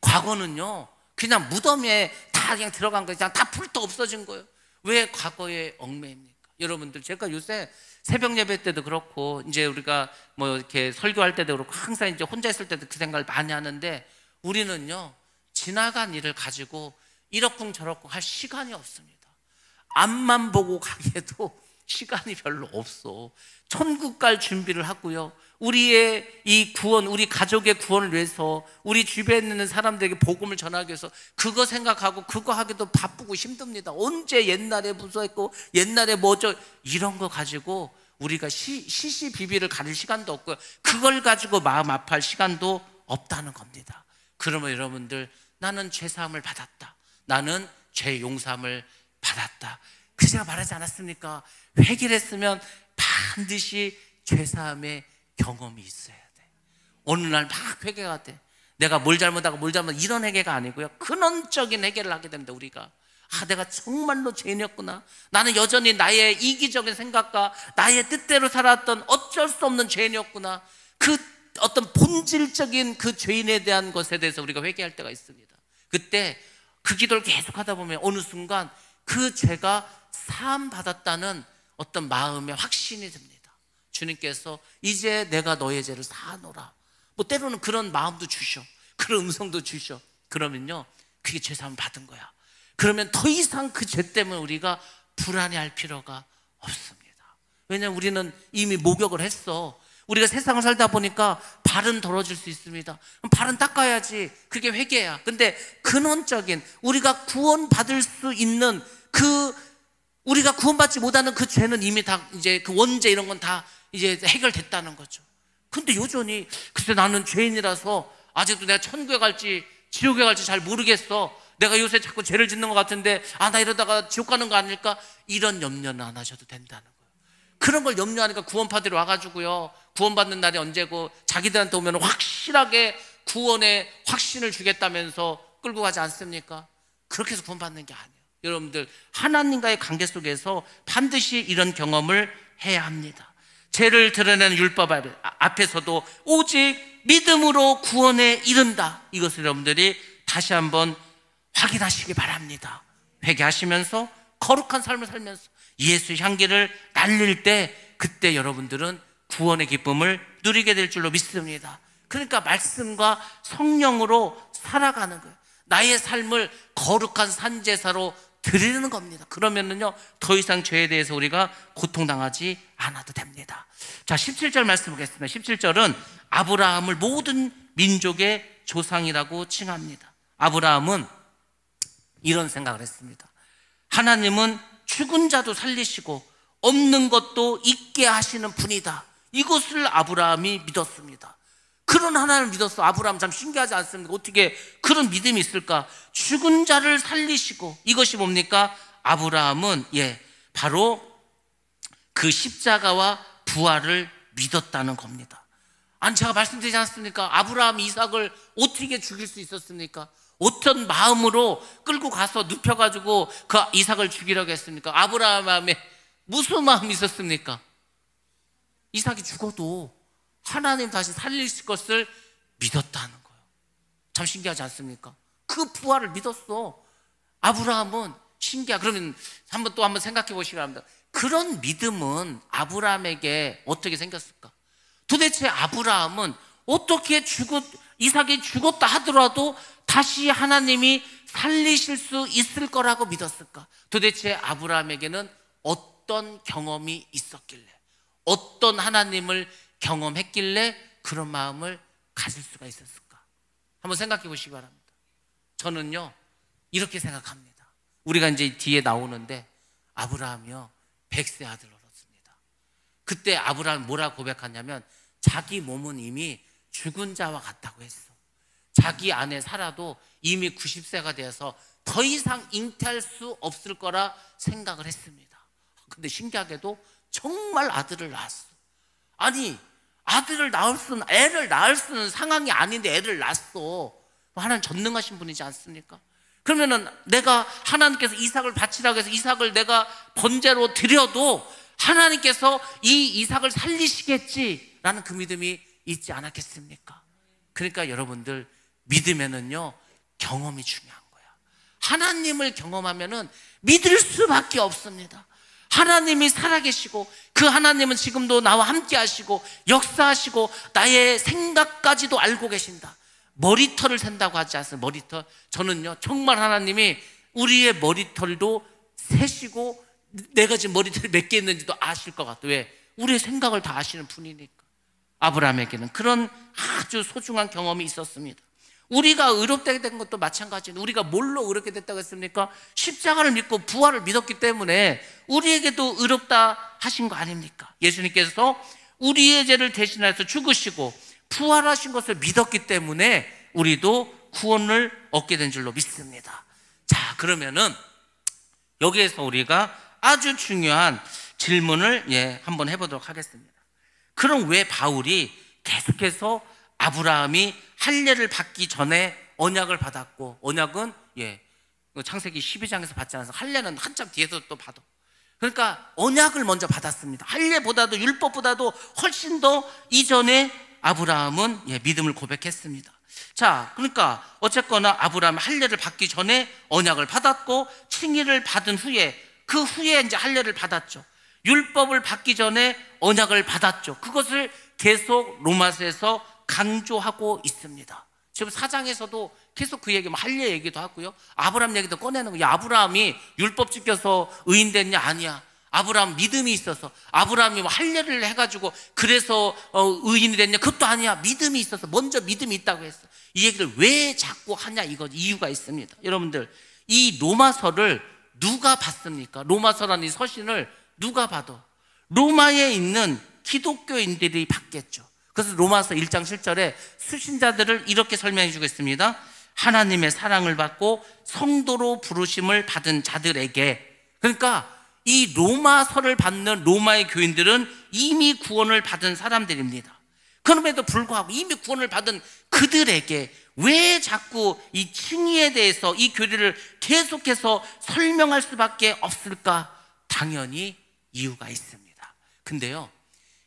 [SPEAKER 1] 과거는요, 그냥 무덤에 다 그냥 들어간 거예요. 그냥 다 풀떡 없어진 거예요. 왜 과거에 얽매입니까? 여러분들, 제가 요새 새벽 예배 때도 그렇고 이제 우리가 뭐 이렇게 설교할 때도 그렇고 항상 이제 혼자 있을 때도 그 생각을 많이 하는데, 우리는요, 지나간 일을 가지고 이러쿵저러쿵 할 시간이 없습니다. 앞만 보고 가기에도 시간이 별로 없어. 천국 갈 준비를 하고요, 우리의 이 구원, 우리 가족의 구원을 위해서 우리 주변에 있는 사람들에게 복음을 전하기 위해서 그거 생각하고 그거 하기도 바쁘고 힘듭니다. 언제 옛날에 무서웠고 옛날에 뭐죠, 이런 거 가지고 우리가 시시비비를 가릴 시간도 없고요, 그걸 가지고 마음 아파할 시간도 없다는 겁니다. 그러면 여러분들, 나는 죄사함을 받았다, 나는 죄 용서함을 받았다. 그 제가 말하지 않았습니까? 회개를 했으면 반드시 죄사함의 경험이 있어야 돼. 어느 날 막 회개가 돼. 내가 뭘 잘못하고 뭘 잘못, 이런 회개가 아니고요, 근원적인 회개를 하게 됩니다. 우리가 내가 정말로 죄인이었구나. 나는 여전히 나의 이기적인 생각과 나의 뜻대로 살았던 어쩔 수 없는 죄인이었구나. 그 어떤 본질적인 그 죄인에 대한 것에 대해서 우리가 회개할 때가 있습니다. 그때 그 기도를 계속 하다 보면 어느 순간 그 죄가 사함 받았다는 어떤 마음의 확신이 듭니다. 주님께서 이제 내가 너의 죄를 사하노라. 뭐 때로는 그런 마음도 주셔, 그런 음성도 주셔. 그러면요, 그게 죄사함을 받은 거야. 그러면 더 이상 그 죄 때문에 우리가 불안해할 필요가 없습니다. 왜냐하면 우리는 이미 목욕을 했어. 우리가 세상을 살다 보니까 발은 더러질 수 있습니다. 그럼 발은 닦아야지. 그게 회개야. 근데 근원적인 우리가 구원받을 수 있는 우리가 구원받지 못하는 그 죄는 이미 다 이제 그 원죄 이런 건 다 이제 해결됐다는 거죠. 근데 여전히 글쎄 나는 죄인이라서 아직도 내가 천국에 갈지 지옥에 갈지 잘 모르겠어. 내가 요새 자꾸 죄를 짓는 것 같은데 나 이러다가 지옥 가는 거 아닐까? 이런 염려는 안 하셔도 된다는 거예요. 그런 걸 염려하니까 구원파들이 와가지고요, 구원받는 날이 언제고 자기들한테 오면 확실하게 구원의 확신을 주겠다면서 끌고 가지 않습니까? 그렇게 해서 구원받는 게 아니에요. 여러분들, 하나님과의 관계 속에서 반드시 이런 경험을 해야 합니다. 죄를 드러내는 율법 앞에서도 오직 믿음으로 구원에 이른다. 이것을 여러분들이 다시 한번 확인하시기 바랍니다. 회개하시면서 거룩한 삶을 살면서 예수의 향기를 날릴 때, 그때 여러분들은 구원의 기쁨을 누리게 될 줄로 믿습니다. 그러니까 말씀과 성령으로 살아가는 거예요. 나의 삶을 거룩한 산제사로 드리는 겁니다. 그러면은요, 더 이상 죄에 대해서 우리가 고통당하지 않아도 됩니다. 자, 17절 말씀 보겠습니다. 17절은 아브라함을 모든 민족의 조상이라고 칭합니다. 아브라함은 이런 생각을 했습니다. 하나님은 죽은 자도 살리시고 없는 것도 있게 하시는 분이다. 이것을 아브라함이 믿었습니다. 그런 하나님을 믿었어. 아브라함 참 신기하지 않습니까? 어떻게 그런 믿음이 있을까? 죽은 자를 살리시고, 이것이 뭡니까? 아브라함은 바로 그 십자가와 부활을 믿었다는 겁니다. 아니, 제가 말씀드리지 않았습니까? 아브라함이 이삭을 어떻게 죽일 수 있었습니까? 어떤 마음으로 끌고 가서 눕혀가지고 그 이삭을 죽이려고 했습니까? 아브라함 마음에 무슨 마음이 있었습니까? 이삭이 죽어도 하나님 다시 살리실 것을 믿었다는 거예요. 참 신기하지 않습니까? 그 부활을 믿었어. 아브라함은 그러면 한번 생각해 보시기 바랍니다. 그런 믿음은 아브라함에게 어떻게 생겼을까? 도대체 아브라함은 어떻게 이삭이 죽었다 하더라도 다시 하나님이 살리실 수 있을 거라고 믿었을까? 도대체 아브라함에게는 어떤 경험이 있었길래, 어떤 하나님을 경험했길래 그런 마음을 가질 수가 있었을까? 한번 생각해 보시기 바랍니다. 저는요, 이렇게 생각합니다. 우리가 이제 뒤에 나오는데 아브라함이요, 100세 아들을 얻었습니다. 그때 아브라함이 뭐라고 고백하냐면, 자기 몸은 이미 죽은 자와 같다고 했어. 자기 아내 사라도 이미 90세가 되어서 더 이상 잉태할 수 없을 거라 생각을 했습니다. 근데 신기하게도 정말 아들을 낳았어. 아니, 애를 낳을 수는 상황이 아닌데 애를 낳았어. 하나님 전능하신 분이지 않습니까? 그러면은 내가 하나님께서 이삭을 바치라고 해서 이삭을 내가 번제로 드려도 하나님께서 이 이삭을 살리시겠지라는 그 믿음이 있지 않았겠습니까? 그러니까 여러분들, 믿으면은요, 경험이 중요한 거야. 하나님을 경험하면은 믿을 수밖에 없습니다. 하나님이 살아계시고, 그 하나님은 지금도 나와 함께 하시고 역사하시고 나의 생각까지도 알고 계신다. 머리털을 센다고 하지 않습니까? 머리털. 저는요, 정말 하나님이 우리의 머리털도 세시고 내가 지금 머리털이 몇 개 있는지도 아실 것 같아요. 왜? 우리의 생각을 다 아시는 분이니까. 아브라함에게는 그런 아주 소중한 경험이 있었습니다. 우리가 의롭게 된 것도 마찬가지예요. 우리가 뭘로 의롭게 됐다고 했습니까? 십자가를 믿고 부활을 믿었기 때문에 우리에게도 의롭다 하신 거 아닙니까? 예수님께서 우리의 죄를 대신해서 죽으시고 부활하신 것을 믿었기 때문에 우리도 구원을 얻게 된 줄로 믿습니다. 자, 그러면은 여기에서 우리가 아주 중요한 질문을 한번 해보도록 하겠습니다. 그럼 왜 바울이 계속해서 아브라함이 할례를 받기 전에 언약을 받았고, 언약은 창세기 12장에서 받지 않아서 할례는 한참 뒤에서 또 받아. 그러니까 언약을 먼저 받았습니다. 할례보다도 율법보다도 훨씬 더 이전에 아브라함은 믿음을 고백했습니다. 자, 그러니까 어쨌거나 아브라함이 할례를 받기 전에 언약을 받았고 칭의를 받은 후에, 그 후에 이제 할례를 받았죠. 율법을 받기 전에 언약을 받았죠. 그것을 계속 로마서에서 강조하고 있습니다. 지금 4장에서도 계속 그 얘기, 할례 얘기도 하고요, 아브라함 얘기도 꺼내는 거예요. 아브라함이 율법 지켜서 의인됐냐? 아니야. 아브라함 믿음이 있어서. 아브라함이 할례를 해가지고 그래서 의인이 됐냐? 그것도 아니야. 믿음이 있어서. 먼저 믿음이 있다고 했어. 이 얘기를 왜 자꾸 하냐? 이거 이유가 있습니다. 여러분들, 이 로마서를 누가 봤습니까? 로마서라는 이 서신을 누가 봐도 로마에 있는 기독교인들이 받겠죠. 그래서 로마서 1장 7절에 수신자들을 이렇게 설명해 주겠습니다. 하나님의 사랑을 받고 성도로 부르심을 받은 자들에게. 그러니까 이 로마서를 받는 로마의 교인들은 이미 구원을 받은 사람들입니다. 그럼에도 불구하고 이미 구원을 받은 그들에게 왜 자꾸 이 칭의에 대해서 이 교리를 계속해서 설명할 수밖에 없을까? 당연히 이유가 있습니다. 근데요,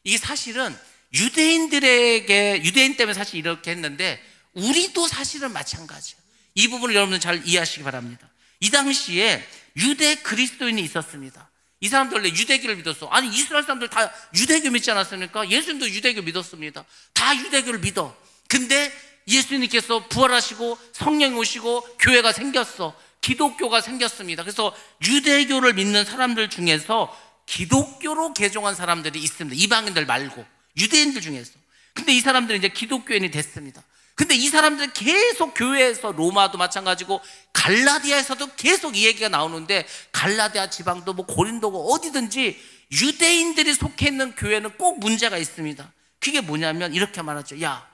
[SPEAKER 1] 이게 사실은 유대인 때문에 사실 이렇게 했는데 우리도 사실은 마찬가지예요. 이 부분을 여러분들 잘 이해하시기 바랍니다. 이 당시에 유대 그리스도인이 있었습니다. 이 사람들 원래 유대교를 믿었어. 아니 이스라엘 사람들 다 유대교 믿지 않았습니까? 예수님도 유대교 믿었습니다. 다 유대교를 믿어. 근데 예수님께서 부활하시고 성령이 오시고 교회가 생겼어. 기독교가 생겼습니다. 그래서 유대교를 믿는 사람들 중에서 기독교로 개종한 사람들이 있습니다. 이방인들 말고 유대인들 중에서. 근데 이 사람들은 이제 기독교인이 됐습니다. 근데 이 사람들은 계속 교회에서, 로마도 마찬가지고 갈라디아에서도 계속 이 얘기가 나오는데, 갈라디아 지방도 뭐 고린도고 어디든지 유대인들이 속해 있는 교회는 꼭 문제가 있습니다. 그게 뭐냐면 이렇게 말하죠. 야,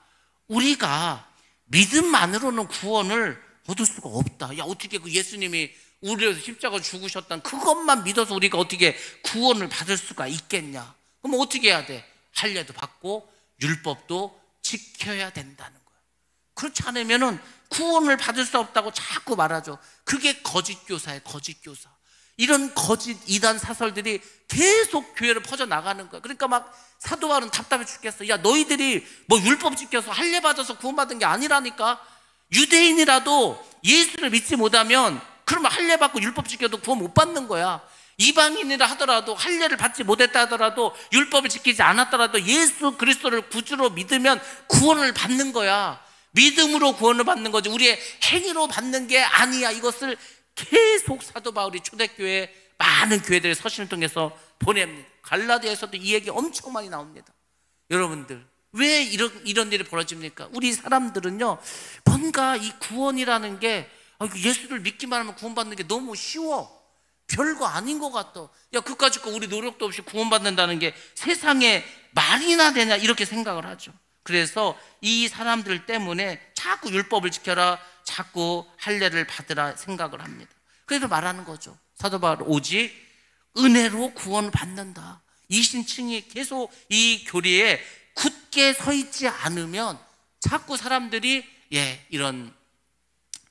[SPEAKER 1] 우리가 믿음만으로는 구원을 얻을 수가 없다. 야, 어떻게 그 예수님이 우리를 위해서 십자가 죽으셨다는 그것만 믿어서 우리가 어떻게 구원을 받을 수가 있겠냐? 그럼 어떻게 해야 돼? 할례도 받고 율법도 지켜야 된다는 거예요. 그렇지 않으면은 구원을 받을 수 없다고 자꾸 말하죠. 그게 거짓 교사예요. 거짓 교사. 이런 거짓 이단 사설들이 계속 교회를 퍼져 나가는 거예요. 그러니까 막 사도 바울은 답답해 죽겠어. 야, 너희들이 뭐 율법 지켜서 할례 받아서 구원받은 게 아니라니까. 유대인이라도 예수를 믿지 못하면 그러면 할례 받고 율법 지켜도 구원 못 받는 거야. 이방인이라 하더라도, 할례를 받지 못했다 하더라도, 율법을 지키지 않았더라도 예수 그리스도를 구주로 믿으면 구원을 받는 거야. 믿음으로 구원을 받는 거지 우리의 행위로 받는 게 아니야. 이것을 계속 사도 바울이 초대교회 많은 교회들의 서신을 통해서 보냅니다. 갈라디아에서도 이 얘기 엄청 많이 나옵니다. 여러분들, 왜 이런 일이 벌어집니까? 우리 사람들은요, 뭔가 이 구원이라는 게 예수를 믿기만 하면 구원받는 게 너무 쉬워. 별거 아닌 것 같아. 야, 그까짓 거 우리 노력도 없이 구원받는다는 게 세상에 말이나 되냐, 이렇게 생각을 하죠. 그래서 이 사람들 때문에 자꾸 율법을 지켜라, 자꾸 할례를 받으라 생각을 합니다. 그래서 말하는 거죠. 사도 바울, 오직 은혜로 구원을 받는다. 이 신층이 계속 이 교리에 굳게 서 있지 않으면 자꾸 사람들이 이런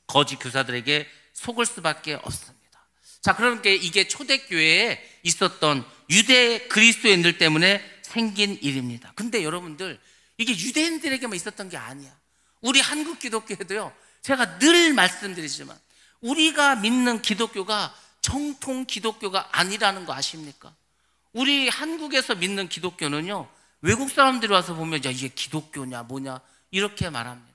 [SPEAKER 1] 거짓 교사들에게 속을 수밖에 없습니다. 자, 그러니까 이게 초대교회에 있었던 유대 그리스도인들 때문에 생긴 일입니다. 근데 여러분들, 이게 유대인들에게만 있었던 게 아니야. 우리 한국 기독교에도요, 제가 늘 말씀드리지만 우리가 믿는 기독교가 정통 기독교가 아니라는 거 아십니까? 우리 한국에서 믿는 기독교는요, 외국 사람들이 와서 보면 야, 이게 기독교냐 뭐냐 이렇게 말합니다.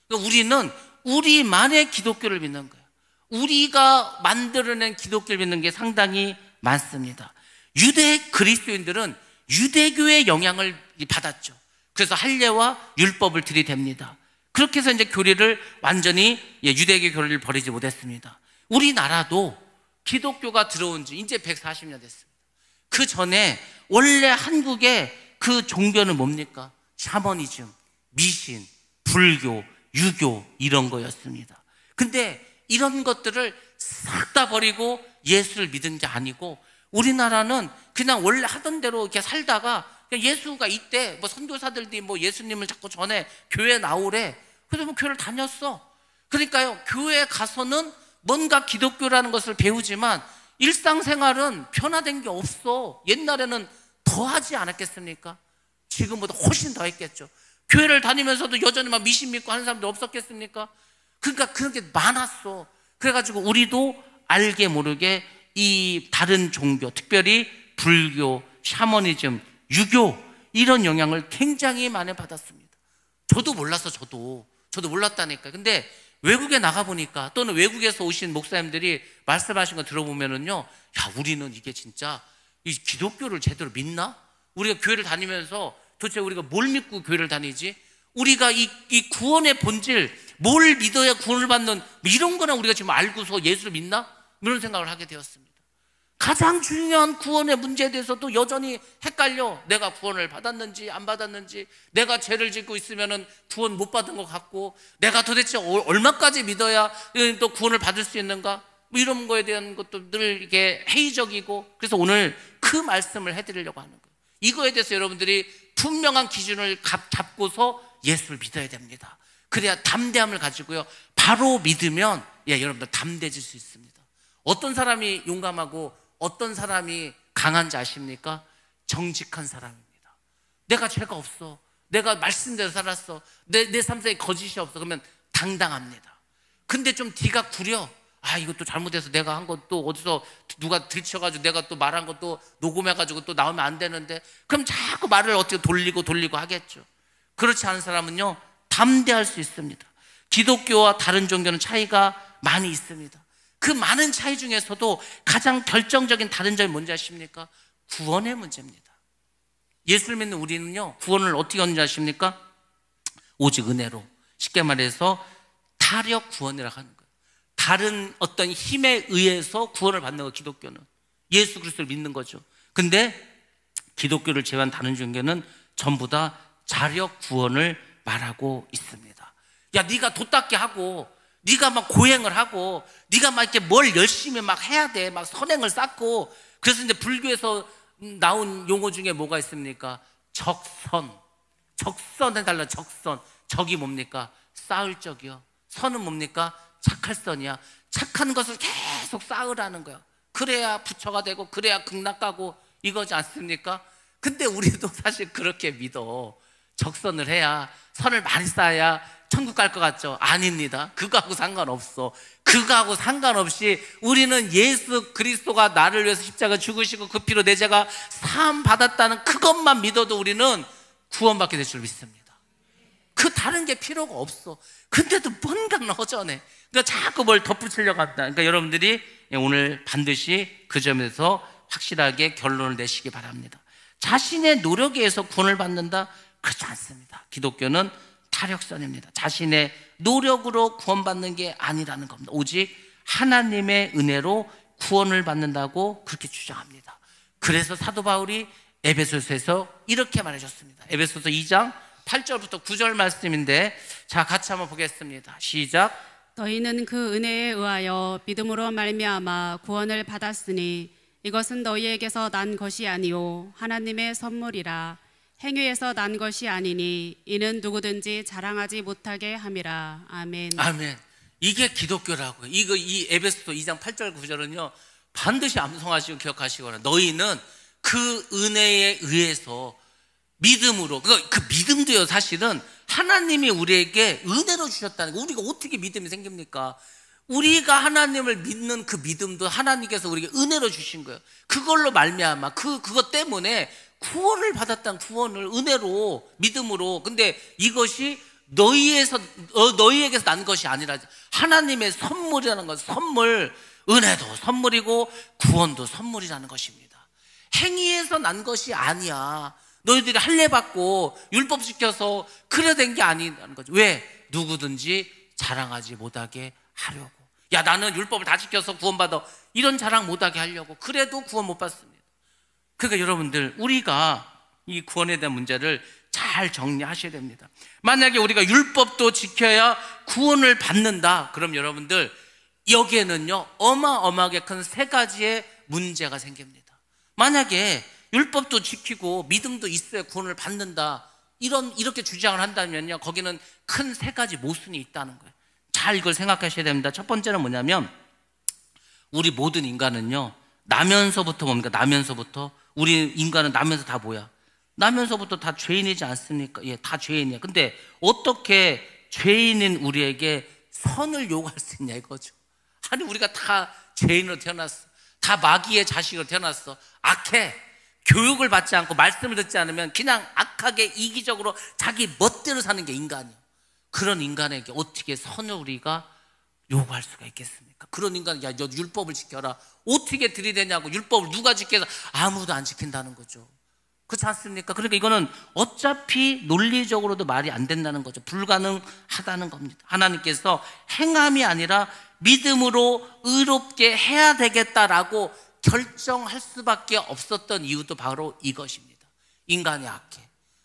[SPEAKER 1] 그러니까 우리는 우리만의 기독교를 믿는 거예요. 우리가 만들어낸 기독교를 믿는 게 상당히 많습니다. 유대 그리스도인들은 유대교의 영향을 받았죠. 그래서 할례와 율법을 들이댑니다. 그렇게 해서 이제 교리를 완전히 유대교 교리를 버리지 못했습니다. 우리나라도 기독교가 들어온 지 이제 140년 됐습니다. 그 전에 원래 한국의 그 종교는 뭡니까? 샤머니즘, 미신, 불교, 유교 이런 거였습니다. 근데 이런 것들을 싹 다 버리고 예수를 믿은 게 아니고, 우리나라는 그냥 원래 하던 대로 이렇게 살다가 예수가 이때 뭐 선교사들이 뭐 예수님을 자꾸 전해 교회 나오래. 그래서 뭐 교회를 다녔어. 그러니까요, 교회에 가서는 뭔가 기독교라는 것을 배우지만 일상생활은 변화된 게 없어. 옛날에는 더 하지 않았겠습니까? 지금보다 훨씬 더 했겠죠. 교회를 다니면서도 여전히 막 미신 믿고 하는 사람들 없었겠습니까? 그러니까 그런 게 많았어. 그래가지고 우리도 알게 모르게 이 다른 종교, 특별히 불교, 샤머니즘, 유교 이런 영향을 굉장히 많이 받았습니다. 저도 몰랐어. 저도 몰랐다니까. 근데 외국에 나가보니까, 또는 외국에서 오신 목사님들이 말씀하신 거 들어보면은요, 야, 우리는 이게 진짜 이 기독교를 제대로 믿나? 우리가 교회를 다니면서 도대체 우리가 뭘 믿고 교회를 다니지? 우리가 이 구원의 본질, 뭘 믿어야 구원을 받는 이런 거나 우리가 지금 알고서 예수를 믿나? 이런 생각을 하게 되었습니다. 가장 중요한 구원의 문제에 대해서도 여전히 헷갈려. 내가 구원을 받았는지 안 받았는지, 내가 죄를 짓고 있으면 구원 못 받은 것 같고, 내가 도대체 얼마까지 믿어야 또 구원을 받을 수 있는가, 뭐 이런 거에 대한 것도 늘 이렇게 회의적이고, 그래서 오늘 그 말씀을 해드리려고 하는 거예요. 이거에 대해서 여러분들이 분명한 기준을 잡고서 예수를 믿어야 됩니다. 그래야 담대함을 가지고요, 바로 믿으면 여러분들 담대해질 수 있습니다. 어떤 사람이 용감하고 어떤 사람이 강한지 아십니까? 정직한 사람입니다. 내가 죄가 없어, 내가 말씀대로 살았어, 내 삶 속에 거짓이 없어, 그러면 당당합니다. 근데 좀 뒤가 구려, 아, 이것도 잘못해서 내가 한 것도 어디서 누가 들춰가지고 내가 또 말한 것도 녹음해가지고 또 나오면 안 되는데, 그럼 자꾸 말을 어떻게 돌리고 하겠죠. 그렇지 않은 사람은요, 담대할 수 있습니다. 기독교와 다른 종교는 차이가 많이 있습니다. 그 많은 차이 중에서도 가장 결정적인 다른 점이 뭔지 아십니까? 구원의 문제입니다. 예수를 믿는 우리는요, 구원을 어떻게 얻는지 아십니까? 오직 은혜로. 쉽게 말해서 타력 구원이라고 하는 거예요. 다른 어떤 힘에 의해서 구원을 받는 거예요. 기독교는 예수 그리스도를 믿는 거죠. 근데 기독교를 제외한 다른 종교는 전부 다 자력 구원을 말하고 있습니다. 야, 네가 도 닦게 하고, 네가 막 고행을 하고, 네가 막 이렇게 뭘 열심히 막 해야 돼, 막 선행을 쌓고. 그래서 이제 불교에서 나온 용어 중에 뭐가 있습니까? 적선 해달라. 적선. 적이 뭡니까? 쌓을 적이요. 선은 뭡니까? 착할 선이야. 착한 것을 계속 쌓으라는 거야. 그래야 부처가 되고, 그래야 극락가고, 이거지 않습니까? 근데 우리도 사실 그렇게 믿어. 적선을 해야, 선을 많이 쌓아야 천국 갈 것 같죠? 아닙니다. 그거하고 상관없어. 그거하고 상관없이 우리는 예수 그리스도가 나를 위해서 십자가 죽으시고 그 피로 내 죄가 사함 받았다는 그것만 믿어도 우리는 구원받게 될 줄 믿습니다. 그 다른 게 필요가 없어. 근데도 뭔가 허전해. 그러니까 자꾸 뭘 덧붙이려고 한다. 그러니까 여러분들이 오늘 반드시 그 점에서 확실하게 결론을 내시기 바랍니다. 자신의 노력에 의해서 구원을 받는다? 그렇지 않습니다. 기독교는 타력선입니다. 자신의 노력으로 구원받는 게 아니라는 겁니다. 오직 하나님의 은혜로 구원을 받는다고 그렇게 주장합니다. 그래서 사도 바울이 에베소서에서 이렇게 말해줬습니다. 에베소서 2장 8절부터 9절 말씀인데, 자, 같이 한번 보겠습니다. 시작.
[SPEAKER 2] 너희는 그 은혜에 의하여 믿음으로 말미암아 구원을 받았으니 이것은 너희에게서 난 것이 아니요 하나님의 선물이라. 행위에서 난 것이 아니니 이는 누구든지 자랑하지 못하게 함이라. 아멘.
[SPEAKER 1] 아멘. 이게 기독교라고요. 이 에베소서 2장 8절 9절은요, 반드시 암송하시고 기억하시거나, 너희는 그 은혜에 의해서 믿음으로, 그 믿음도요, 사실은 하나님이 우리에게 은혜로 주셨다는 거. 우리가 어떻게 믿음이 생깁니까? 우리가 하나님을 믿는 그 믿음도 하나님께서 우리에게 은혜로 주신 거예요. 그걸로 말미암아 그것 때문에 구원을 받았다는, 구원을 은혜로, 믿음으로. 근데 이것이 너희에게서 난 것이 아니라 하나님의 선물이라는 것. 선물, 은혜도 선물이고 구원도 선물이라는 것입니다. 행위에서 난 것이 아니야. 너희들이 할례 받고 율법 지켜서 그래 된 게 아니라는 거죠. 왜? 누구든지 자랑하지 못하게 하려고. 야, 나는 율법을 다 지켜서 구원받아, 이런 자랑 못하게 하려고. 그래도 구원 못 받습니다. 그러니까 여러분들, 우리가 이 구원에 대한 문제를 잘 정리하셔야 됩니다. 만약에 우리가 율법도 지켜야 구원을 받는다, 그럼 여러분들, 여기에는요 어마어마하게 큰 세 가지의 문제가 생깁니다. 만약에 율법도 지키고 믿음도 있어야 구원을 받는다, 이렇게 주장을 한다면요, 거기는 큰 세 가지 모순이 있다는 거예요. 잘 이걸 생각하셔야 됩니다. 첫 번째는 뭐냐면, 우리 모든 인간은요, 나면서부터 뭡니까? 나면서부터. 우리 인간은 나면서 다 뭐야? 나면서부터 다 죄인이지 않습니까? 예, 다 죄인이야. 근데 어떻게 죄인인 우리에게 선을 요구할 수 있냐 이거죠. 아니, 우리가 다 죄인으로 태어났어. 다 마귀의 자식으로 태어났어. 악해. 교육을 받지 않고 말씀을 듣지 않으면 그냥 악하게 이기적으로 자기 멋대로 사는 게 인간이에요. 그런 인간에게 어떻게 선을 우리가 요구할 수가 있겠습니까? 그런 인간, 야, 너 율법을 지켜라. 어떻게 들이대냐고. 율법을 누가 지켜서? 아무도 안 지킨다는 거죠. 그렇지 않습니까? 그러니까 이거는 어차피 논리적으로도 말이 안 된다는 거죠. 불가능하다는 겁니다. 하나님께서 행함이 아니라 믿음으로 의롭게 해야 되겠다라고 결정할 수밖에 없었던 이유도 바로 이것입니다. 인간이 악해.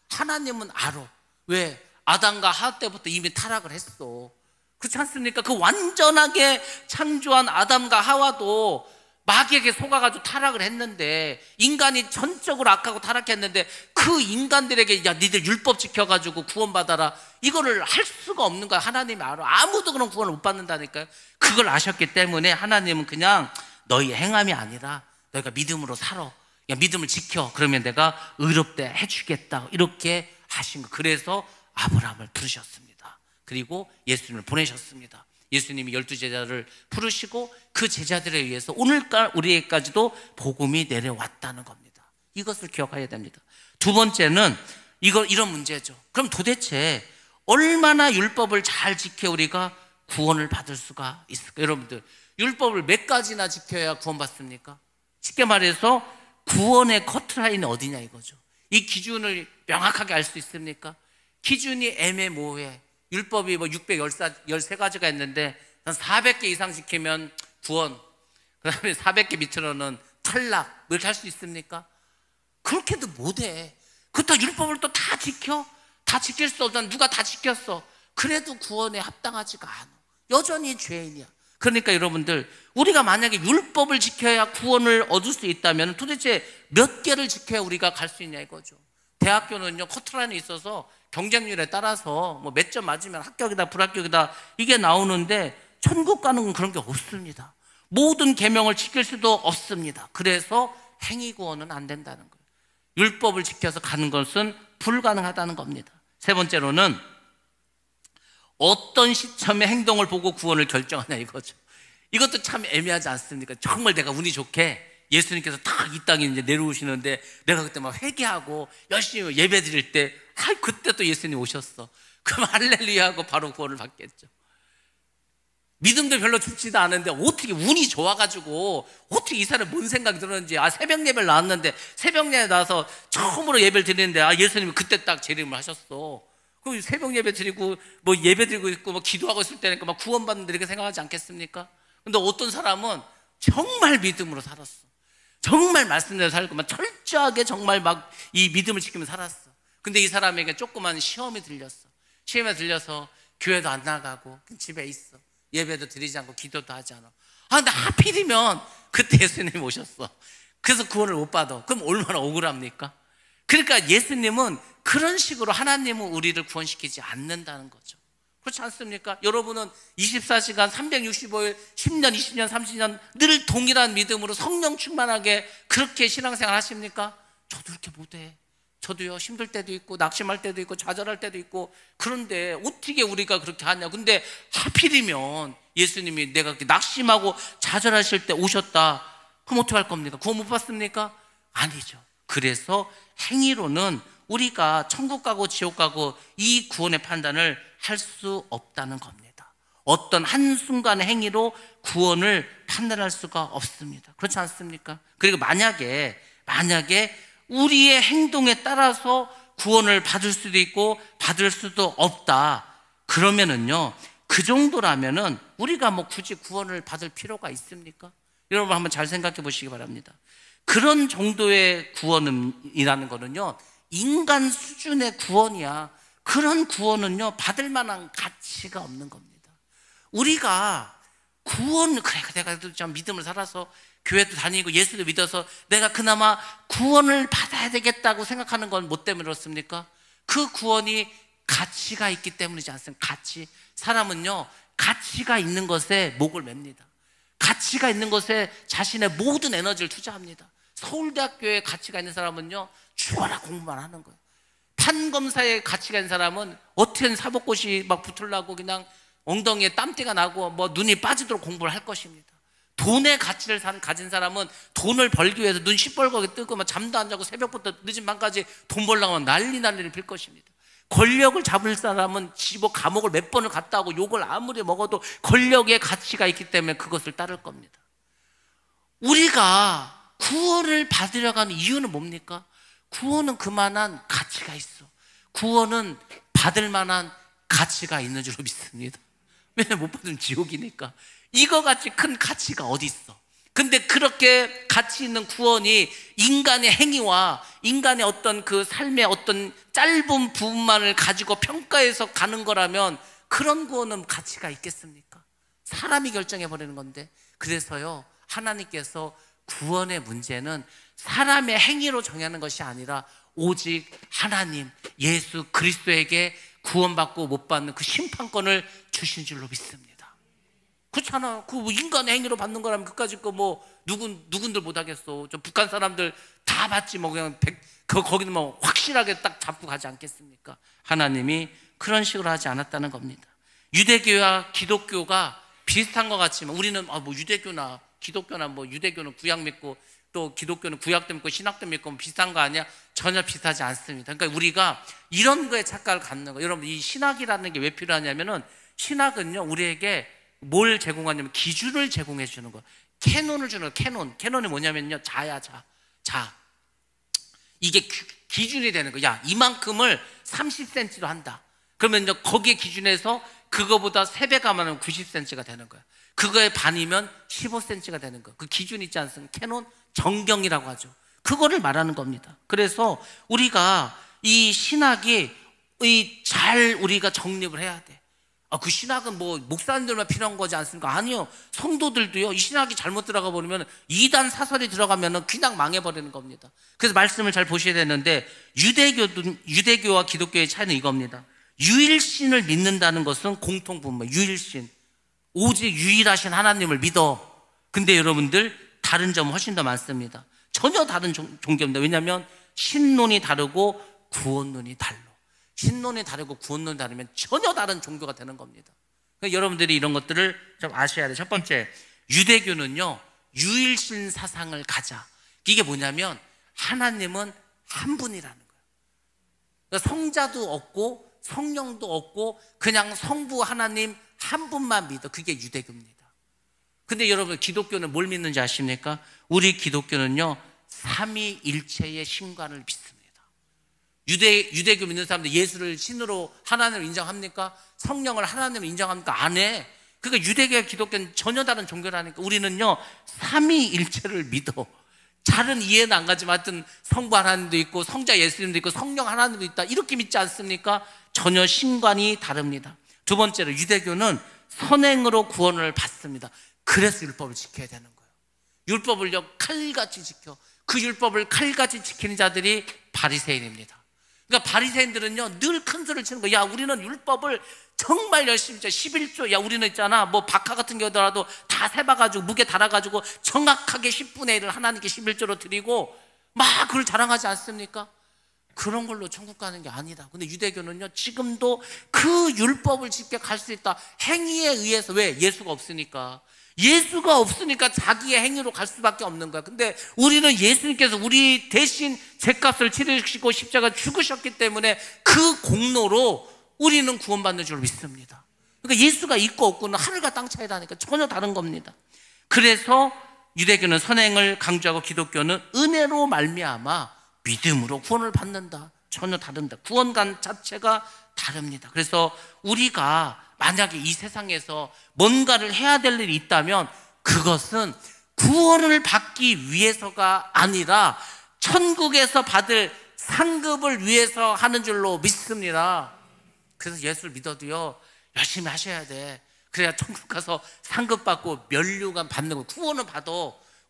[SPEAKER 1] 하나님은 알아. 왜? 아담과 하와 때부터 이미 타락을 했어. 그렇지 않습니까? 그 완전하게 창조한 아담과 하와도 마귀에게 속아가지고 타락을 했는데, 인간이 전적으로 악하고 타락했는데, 그 인간들에게 야, 니들 율법 지켜가지고 구원받아라, 이거를 할 수가 없는 거야. 하나님이 알아. 아무도 그런 구원을 못 받는다니까요. 그걸 아셨기 때문에 하나님은 그냥 너희 행함이 아니라 너희가 믿음으로 살아. 야, 믿음을 지켜. 그러면 내가 의롭게 해주겠다. 이렇게 하신 거. 그래서 아브라함을 부르셨습니다. 그리고 예수님을 보내셨습니다. 예수님이 12제자를 부르시고 그 제자들에 의해서 오늘날 우리에게까지도 복음이 내려왔다는 겁니다. 이것을 기억해야 됩니다. 두 번째는 이런 문제죠. 그럼 도대체 얼마나 율법을 잘 지켜 우리가 구원을 받을 수가 있을까? 여러분들, 율법을 몇 가지나 지켜야 구원받습니까? 쉽게 말해서 구원의 커트라인이 어디냐 이거죠. 이 기준을 명확하게 알 수 있습니까? 기준이 애매모호해. 율법이 뭐 613가지가 있는데 400개 이상 지키면 구원, 그 다음에 400개 밑으로는 탈락, 뭐 이렇게 할 수 있습니까? 그렇게도 못해. 그렇다고 율법을 또 다 지켜? 다 지킬 수 없잖아. 누가 다 지켰어. 그래도 구원에 합당하지가 않아. 여전히 죄인이야. 그러니까 여러분들, 우리가 만약에 율법을 지켜야 구원을 얻을 수 있다면 도대체 몇 개를 지켜야 우리가 갈 수 있냐 이거죠. 대학교는요, 커트라인이 있어서 경쟁률에 따라서 뭐 몇 점 맞으면 합격이다 불합격이다 이게 나오는데, 천국 가는 건 그런 게 없습니다. 모든 계명을 지킬 수도 없습니다. 그래서 행위 구원은 안 된다는 거예요. 율법을 지켜서 가는 것은 불가능하다는 겁니다. 세 번째로는 어떤 시점의 행동을 보고 구원을 결정하냐 이거죠. 이것도 참 애매하지 않습니까? 정말 내가 운이 좋게 예수님께서 딱 이 땅에 이제 내려오시는데 내가 그때 막 회개하고 열심히 예배 드릴 때, 그때 또 예수님 오셨어. 그럼 할렐루야 하고 바로 구원을 받겠죠. 믿음도 별로 좋지도 않은데 어떻게 운이 좋아가지고 어떻게 이 사람이 뭔 생각이 들었는지, 새벽 예배를 나왔는데 새벽 예배 나와서 처음으로 예배를 드리는데 예수님이 그때 딱 재림을 하셨어. 그럼 새벽 예배 드리고 뭐 예배 드리고 있고 뭐 기도하고 있을 때니까 막 구원받는다 이렇게 생각하지 않겠습니까? 근데 어떤 사람은 정말 믿음으로 살았어. 정말 말씀대로 살고 막 철저하게 정말 막 이 믿음을 지키면서 살았어. 근데 이 사람에게 조그만 시험이 들렸어. 시험에 들려서 교회도 안 나가고 집에 있어. 예배도 드리지 않고 기도도 하지 않아. 근데 하필이면 그때 예수님이 오셨어. 그래서 구원을 못 받아. 그럼 얼마나 억울합니까? 그러니까 예수님은 그런 식으로, 하나님은 우리를 구원시키지 않는다는 거죠. 그렇지 않습니까? 여러분은 24시간 365일 10년 20년 30년 늘 동일한 믿음으로 성령 충만하게 그렇게 신앙생활 하십니까? 저도 이렇게 못해. 저도요, 힘들 때도 있고 낙심할 때도 있고 좌절할 때도 있고. 그런데 어떻게 우리가 그렇게 하냐. 근데 하필이면 예수님이 내가 그렇게 낙심하고 좌절하실 때 오셨다. 그럼 어떻게 할 겁니까? 구원 못 받습니까? 아니죠. 그래서 행위로는 우리가 천국 가고 지옥 가고 이 구원의 판단을 할 수 없다는 겁니다. 어떤 한순간의 행위로 구원을 판단할 수가 없습니다. 그렇지 않습니까? 그리고 만약에 우리의 행동에 따라서 구원을 받을 수도 있고 받을 수도 없다, 그러면은요, 그 정도라면은 우리가 뭐 굳이 구원을 받을 필요가 있습니까? 여러분 한번 잘 생각해 보시기 바랍니다. 그런 정도의 구원이라는 거는요, 인간 수준의 구원이야. 그런 구원은요, 받을 만한 가치가 없는 겁니다. 우리가 구원, 그래 내가 좀 믿음을 살아서 교회도 다니고 예수도 믿어서 내가 그나마 구원을 받아야 되겠다고 생각하는 건 뭐 때문에 그렇습니까? 그 구원이 가치가 있기 때문이지 않습니까? 가치. 사람은요, 가치가 있는 것에 목을 맵니다. 가치가 있는 것에 자신의 모든 에너지를 투자합니다. 서울대학교에 가치가 있는 사람은요, 죽어라 공부만 하는 거예요. 판검사에 가치가 있는 사람은 어떻게든 사법고시 막 붙으려고 그냥 엉덩이에 땀띠가 나고 뭐 눈이 빠지도록 공부를 할 것입니다. 돈의 가치를 가진 사람은 돈을 벌기 위해서 눈 시뻘겋게 뜨고 막 잠도 안 자고 새벽부터 늦은 밤까지 돈 벌려고 하면 난리를 필 것입니다. 권력을 잡을 사람은 지옥 감옥을 몇 번을 갔다 오고 욕을 아무리 먹어도 권력의 가치가 있기 때문에 그것을 따를 겁니다. 우리가 구원을 받으려 하는 이유는 뭡니까? 구원은 그만한 가치가 있어. 구원은 받을 만한 가치가 있는 줄로 믿습니다. 왜냐면 못 받으면 지옥이니까. 이거 같이 큰 가치가 어디 있어? 근데 그렇게 가치 있는 구원이 인간의 행위와 인간의 어떤 그 삶의 어떤 짧은 부분만을 가지고 평가해서 가는 거라면 그런 구원은 가치가 있겠습니까? 사람이 결정해버리는 건데. 그래서요, 하나님께서 구원의 문제는 사람의 행위로 정하는 것이 아니라 오직 하나님, 예수 그리스도에게 구원받고 못 받는 그 심판권을 주신 줄로 믿습니다. 그렇잖아. 그 인간의 행위로 받는 거라면 그까짓 거 뭐 누군들 못하겠어. 저 북한 사람들 다 받지 뭐 그냥 거기는 뭐 확실하게 딱 잡고 가지 않겠습니까? 하나님이 그런 식으로 하지 않았다는 겁니다. 유대교와 기독교가 비슷한 것 같지만 우리는 뭐 유대교나 기독교나 뭐 유대교는 구약 믿고 또 기독교는 구약도 믿고 신학도 믿고 비슷한 거 아니야? 전혀 비슷하지 않습니다. 그러니까 우리가 이런 거에 착각을 갖는 거예요. 여러분, 이 신학이라는 게 왜 필요하냐면은 신학은요 우리에게 뭘 제공하냐면 기준을 제공해 주는 거예요. 캐논을 주는 거예요. 캐논이 뭐냐면요 자야 자. 이게 기준이 되는 거야. 야, 이만큼을 30cm로 한다. 그러면 이제 거기에 기준에서 그거보다 3배가 많으면 90cm가 되는 거야. 그거의 반이면 15cm가 되는 거야. 그 기준 있지 않습니까? 캐논 정경이라고 하죠. 그거를 말하는 겁니다. 그래서 우리가 이 신학이 잘 우리가 정립을 해야 돼. 그 신학은 뭐 목사님들만 필요한 거지 않습니까? 아니요. 성도들도요. 이 신학이 잘못 들어가 버리면 이단 사설이 들어가면 그냥 망해버리는 겁니다. 그래서 말씀을 잘 보셔야 되는데 유대교와 기독교의 차이는 이겁니다. 유일신을 믿는다는 것은 공통분모, 유일신. 오직 유일하신 하나님을 믿어. 근데 여러분들 다른 점은 훨씬 더 많습니다. 전혀 다른 종교입니다. 왜냐하면 신론이 다르고 구원론이 달라. 신론이 다르고 구원론이 다르면 전혀 다른 종교가 되는 겁니다. 그러니까 여러분들이 이런 것들을 좀 아셔야 돼요. 첫 번째, 유대교는요 유일신 사상을 가자. 이게 뭐냐면 하나님은 한 분이라는 거예요. 그러니까 성자도 없고 성령도 없고 그냥 성부 하나님 한 분만 믿어. 그게 유대교입니다. 근데 여러분 기독교는 뭘 믿는지 아십니까? 우리 기독교는요 삼위일체의 신관을 믿습니다. 유대교 믿는 사람들 예수를 신으로 하나님을 인정합니까? 성령을 하나님을 인정합니까? 안 해. 그러니까 유대교와 기독교는 전혀 다른 종교라니까. 우리는요 삼위일체를 믿어. 잘은 이해는 안 가지만 하여튼 성부 하나님도 있고 성자 예수님도 있고 성령 하나님도 있다 이렇게 믿지 않습니까? 전혀 신관이 다릅니다. 두 번째로 유대교는 선행으로 구원을 받습니다. 그래서 율법을 지켜야 되는 거예요. 율법을요 칼같이 지켜. 그 율법을 칼같이 지키는 자들이 바리새인입니다. 그러니까 바리새인들은요 늘 큰 소리를 치는 거야. 야, 우리는 율법을 정말 열심히 11조, 야, 우리는 있잖아 뭐 박하 같은 경우더라도 다 세봐가지고 무게 달아가지고 정확하게 10분의 1을 하나님께 11조로 드리고 막 그걸 자랑하지 않습니까? 그런 걸로 천국 가는 게 아니다. 근데 유대교는요 지금도 그 율법을 지켜 갈 수 있다. 행위에 의해서. 왜? 예수가 없으니까. 예수가 없으니까 자기의 행위로 갈 수밖에 없는 거야. 근데 우리는 예수님께서 우리 대신 죄값을 치르시고 십자가 죽으셨기 때문에 그 공로로 우리는 구원받는 줄 믿습니다. 그러니까 예수가 있고 없고는 하늘과 땅 차이라니까 전혀 다른 겁니다. 그래서 유대교는 선행을 강조하고 기독교는 은혜로 말미암아 믿음으로 구원을 받는다. 전혀 다릅니다. 구원관 자체가 다릅니다. 그래서 우리가 만약에 이 세상에서 뭔가를 해야 될 일이 있다면 그것은 구원을 받기 위해서가 아니라 천국에서 받을 상급을 위해서 하는 줄로 믿습니다. 그래서 예수를 믿어도요 열심히 하셔야 돼. 그래야 천국 가서 상급 받고 면류관 받는 거. 구원을 받아.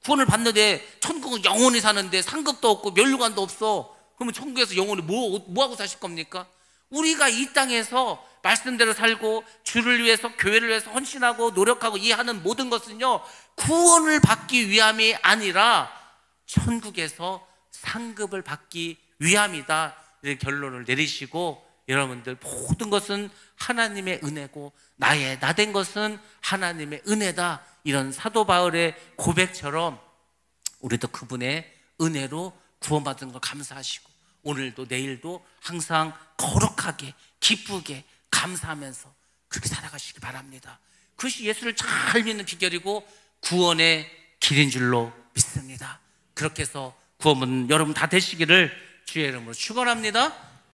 [SPEAKER 1] 구원을 받는데 천국은 영원히 사는데 상급도 없고 면류관도 없어. 그러면 천국에서 영원히 뭐 하고 사실 겁니까? 우리가 이 땅에서 말씀대로 살고 주를 위해서 교회를 위해서 헌신하고 노력하고 이해하는 모든 것은요 구원을 받기 위함이 아니라 천국에서 상급을 받기 위함이다. 이렇게 결론을 내리시고 여러분들 모든 것은 하나님의 은혜고 나 된 것은 하나님의 은혜다. 이런 사도 바울의 고백처럼 우리도 그분의 은혜로 구원받은 걸 감사하시고 오늘도 내일도 항상 거룩하게 기쁘게 감사하면서 그렇게 살아가시기 바랍니다. 그것이 예수를 잘 믿는 비결이고 구원의 길인 줄로 믿습니다. 그렇게 해서 구원은 여러분 다 되시기를 주의 이름으로 축원합니다.